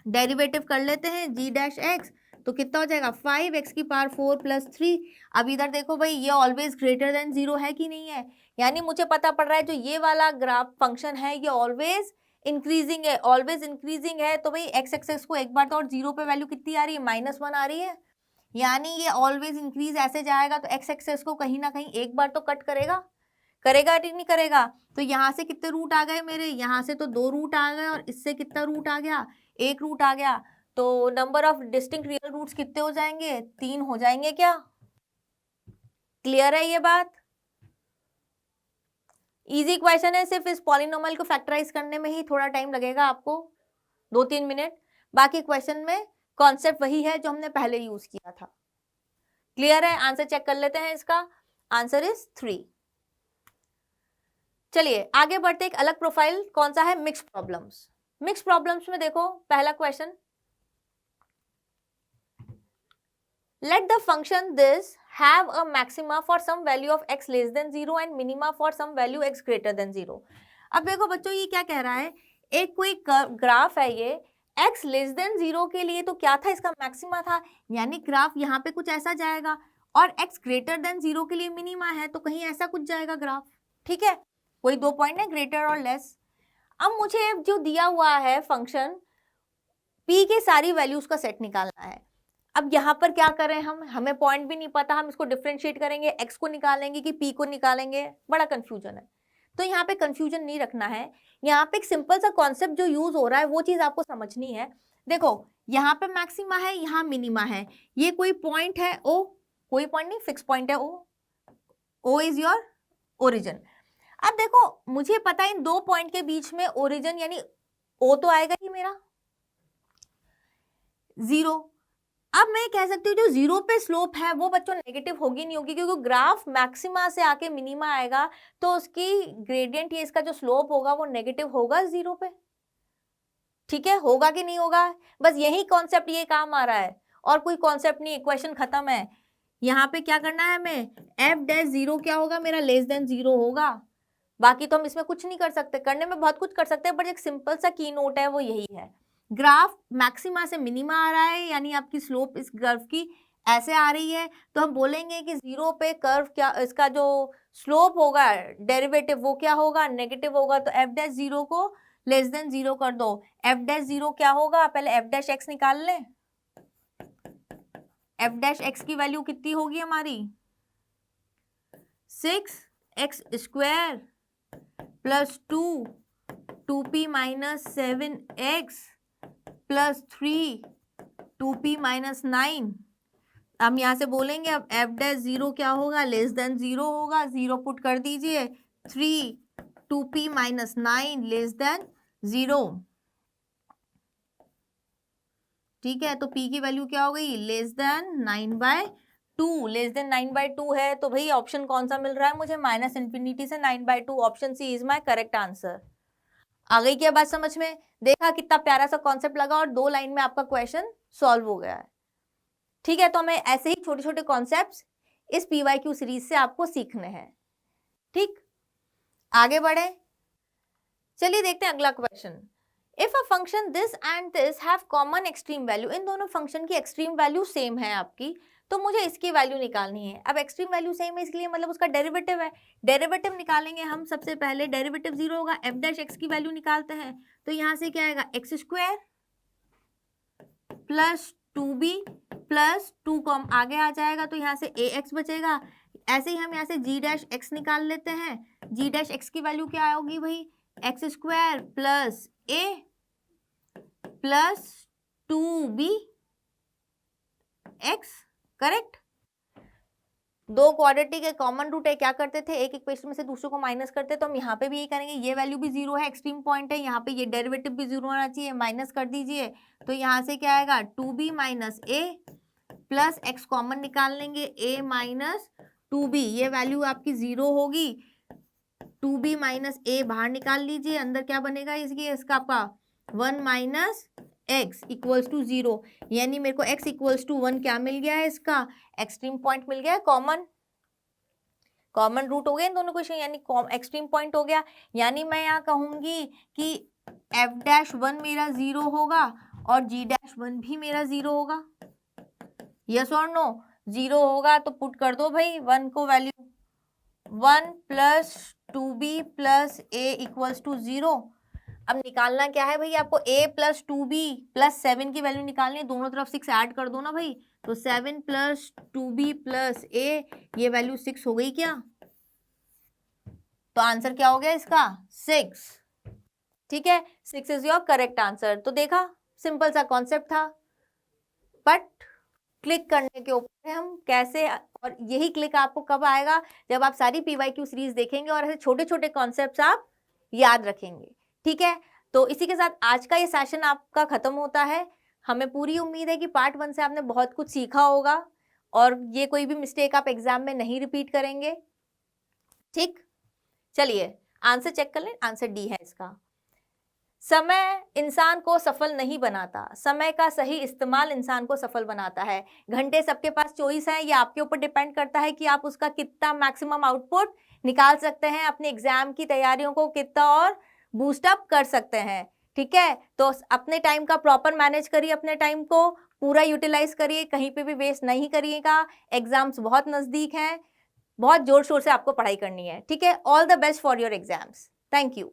डेरिवेटिव कर लेते हैं g' तो कितना हो जाएगा 5x की पावर 4 प्लस 3। अब इधर देखो भाई, ये ऑलवेज ग्रेटर देन 0 है कि नहीं है, यानी मुझे पता पड़ रहा है जो ये वाला ग्राफ फंक्शन है ये ऑलवेज इंक्रीजिंग है, ऑलवेज इंक्रीजिंग है। तो भाई x एक्सिस को एक बार तो और 0 पे वैल्यू कितनी आ रही है, -1 आ रही है, यानी ये ऑलवेज इंक्रीज ऐसे जाएगा तो x एक्सिस को कहीं ना कहीं एक बार तो कट करेगा, करेगा कि नहीं करेगा। तो यहाँ से कितने रूट आ गए मेरे, यहाँ से तो 2 रूट आ गए और इससे कितना रूट आ गया, 1 रूट आ गया। तो number of distinct real roots कितने हो जाएंगे, 3 हो जाएंगे। क्या क्लियर है ये बात? इजी क्वेश्चन है, सिर्फ इस पॉलिनोमियल को फैक्टराइज करने में ही थोड़ा टाइम लगेगा आपको, 2-3 मिनट। बाकी क्वेश्चन में कॉन्सेप्ट वही है जो हमने पहले यूज किया था। क्लियर है? आंसर चेक कर लेते हैं इसका, आंसर इज 3। चलिए आगे बढ़ते, एक अलग प्रोफाइल कौन सा है, मिक्स प्रॉब्लम्स। मिक्स प्रॉब्लम्स में देखो पहला question, let the function this have a maxima for some value of x less than 0 and minima for some value x greater than 0। अब देखो बच्चों ये क्या कह रहा है, एक कोई ग्राफ है, ये x लेस देन 0 के लिए तो क्या था, इसका मैक्सिमा था, यानी ग्राफ यहाँ पे कुछ ऐसा जाएगा, और x ग्रेटर देन 0 के लिए मिनिमा है तो कहीं ऐसा कुछ जाएगा ग्राफ। ठीक है, कोई 2 पॉइंट है, ग्रेटर और लेस। अब मुझे जो दिया हुआ है फंक्शन p के सारी वैल्यूज का सेट निकालना है। अब यहाँ पर क्या करें हम, हमें पॉइंट भी नहीं पता, हम इसको डिफरेंशिएट करेंगे, x को निकालेंगे कि p को निकालेंगे, बड़ा कंफ्यूजन है। तो यहाँ पे कंफ्यूजन नहीं रखना है, यहाँ पे एक सिंपल सा कॉन्सेप्ट जो यूज हो रहा है वो चीज आपको समझनी है। देखो यहाँ पे मैक्सिमा है, यहाँ मिनिमा है, ये कोई पॉइंट है o, कोई पॉइंट नहीं, फिक्स पॉइंट है o इज योर ओरिजिन। अब देखो मुझे पता है इन 2 पॉइंट के बीच में ओरिजिन यानी o तो आएगा ही मेरा 0। अब मैं कह सकती हूँ जो 0 पे स्लोप है वो बच्चों नेगेटिव होगी नहीं होगी, क्योंकि ग्राफ मैक्सिमा से आके मिनिमा आएगा तो उसकी ग्रेडियंट, ये इसका जो स्लोप होगा वो नेगेटिव होगा 0 पे। ठीक है, होगा कि नहीं होगा, बस यही कॉन्सेप्ट ये काम आ रहा है और कोई कॉन्सेप्ट नहीं, इक्वेशन खत्म है। यहाँ पे क्या करना है हमें, f' 0 क्या होगा मेरा, लेस देन 0 होगा, बाकी तो हम इसमें कुछ नहीं कर सकते, करने में बहुत कुछ कर सकते हैं, बट एक सिंपल सा की नोट है वो यही है। ग्राफ मैक्सिमा से मिनिमा आ रहा है, यानी आपकी स्लोप इस कर्व की ऐसे आ रही है, तो हम बोलेंगे कि 0 पे कर्व क्या, इसका जो स्लोप होगा डेरिवेटिव वो क्या होगा, नेगेटिव होगा। तो एफ डैश 0 को लेस देन 0 कर दो। एफ डैश 0 क्या होगा, पहले एफ डैश एक्स निकाल लें। एफ डैश एक्स की वैल्यू कितनी होगी हमारी, 6x² plus 2p minus 7x plus 3 2p minus 9। हम यहाँ से बोलेंगे अब एफ डैश 0 क्या होगा, लेस देन 0 होगा। 0 पुट कर दीजिए, 3 2p माइनस 9 लेस देन 0। ठीक है, तो p की वैल्यू क्या हो गई, लेस देन 9/2। लेस देन 9/2 है तो भाई ऑप्शन कौन सा मिल रहा है मुझे, -∞ से 9/2। Option C is my correct answer. आ गई क्या बात समझ में? देखा कितना प्यारा सा कॉन्सेप्ट लगा और 2 लाइन में आपका क्वेश्चन सॉल्व हो गया है। ठीक है, तो हमें ऐसे ही छोटे छोटे कॉन्सेप्ट्स इस PYQ सीरीज से आपको सीखने हैं। ठीक, आगे बढ़े, चलिए देखते हैं अगला question. If a function this and this have common extreme value, इन दोनों फंक्शन की एक्सट्रीम वैल्यू सेम है आपकी, तो मुझे इसकी वैल्यू निकालनी है। अब एक्सट्रीम वैल्यू सेम है, इसके लिए मतलब उसका डेरिवेटिव है। डेरिवेटिव निकालेंगे हम, सबसे पहले डेरिवेटिव 0 होगा, एफ डैश एक्स की वैल्यू निकालते हैं। तो यहाँ से क्या आएगा, x² plus 2b plus 2 com आगे आ जाएगा, तो यहाँ से ax बचेगा। ऐसे ही हम यहाँ से g डैश x निकाल लेते हैं। g डैश x की वैल्यू क्या होगी भाई, x² plus a plus 2b x, correct. दो क्वाड्रेटिक के कॉमन रूट है, क्या करते थे, एक इक्वेशन में से दूसरे को माइनस करते, तो हम यहाँ पे भी यही करेंगे। ये वैल्यू भी 0 है, एक्सट्रीम पॉइंट है, यहाँ पे ये डेरिवेटिव भी 0 होना चाहिए, माइनस कर दीजिए। तो यहाँ से क्या आएगा, 2b minus a plus x common निकाल लेंगे, a माइनस 2b, ये वैल्यू आपकी 0 होगी। 2b माइनस a बाहर निकाल लीजिए, अंदर क्या बनेगा इसकी, इसका आपका 1 माइनस x इक्वल्स टू 0, यानी मेरे को x इक्वल्स टू 1 क्या मिल गया है, इसका एक्सट्रीम पॉइंट मिल गया है, कॉमन रूट हो गया इन दोनों क्वेश्चन, यानी एक्सट्रीम पॉइंट हो गया। यानी मैं यहाँ कहूंगी कि f डैश 1 मेरा 0 होगा और g डैश 1 भी मेरा 0 होगा। यस और नो, 0 होगा तो पुट कर दो भाई 1 को value, 1 plus 2b plus a equals to 0। अब निकालना क्या है भाई आपको, a प्लस 2b प्लस 7 की वैल्यू निकालनी है, दोनों तरफ 6 ऐड कर दो ना भाई, तो 7 प्लस 2b प्लस a, ये वैल्यू 6 हो गई क्या, तो आंसर क्या हो गया इसका 6। ठीक है, 6 इज योर करेक्ट आंसर। तो देखा, सिंपल सा कॉन्सेप्ट था, बट क्लिक करने के ऊपर है हम कैसे, और यही क्लिक आपको कब आएगा, जब आप सारी PYQ सीरीज देखेंगे और ऐसे छोटे छोटे कॉन्सेप्ट्स आप याद रखेंगे। ठीक है, तो इसी के साथ आज का ये सेशन आपका खत्म होता है। हमें पूरी उम्मीद है कि पार्ट 1 से आपने बहुत कुछ सीखा होगा और ये कोई भी मिस्टेक आप एग्जाम में नहीं रिपीट करेंगे। ठीक, चलिए आंसर चेक कर लें, आंसर डी है इसका। समय इंसान को सफल नहीं बनाता, समय का सही इस्तेमाल इंसान को सफल बनाता है। घंटे सबके पास चॉइस है, ये आपके ऊपर डिपेंड करता है कि आप उसका कितना मैक्सिमम आउटपुट निकाल सकते हैं, अपने एग्जाम की तैयारियों को कितना और बूस्ट अप कर सकते हैं। ठीक है, तो अपने टाइम का प्रॉपर मैनेज करिए, अपने टाइम को पूरा यूटिलाइज करिए, कहीं पे भी वेस्ट नहीं करिएगा। एग्जाम्स बहुत नजदीक हैं, बहुत जोर शोर से आपको पढ़ाई करनी है। ठीक है, all the best for your exams. Thank you.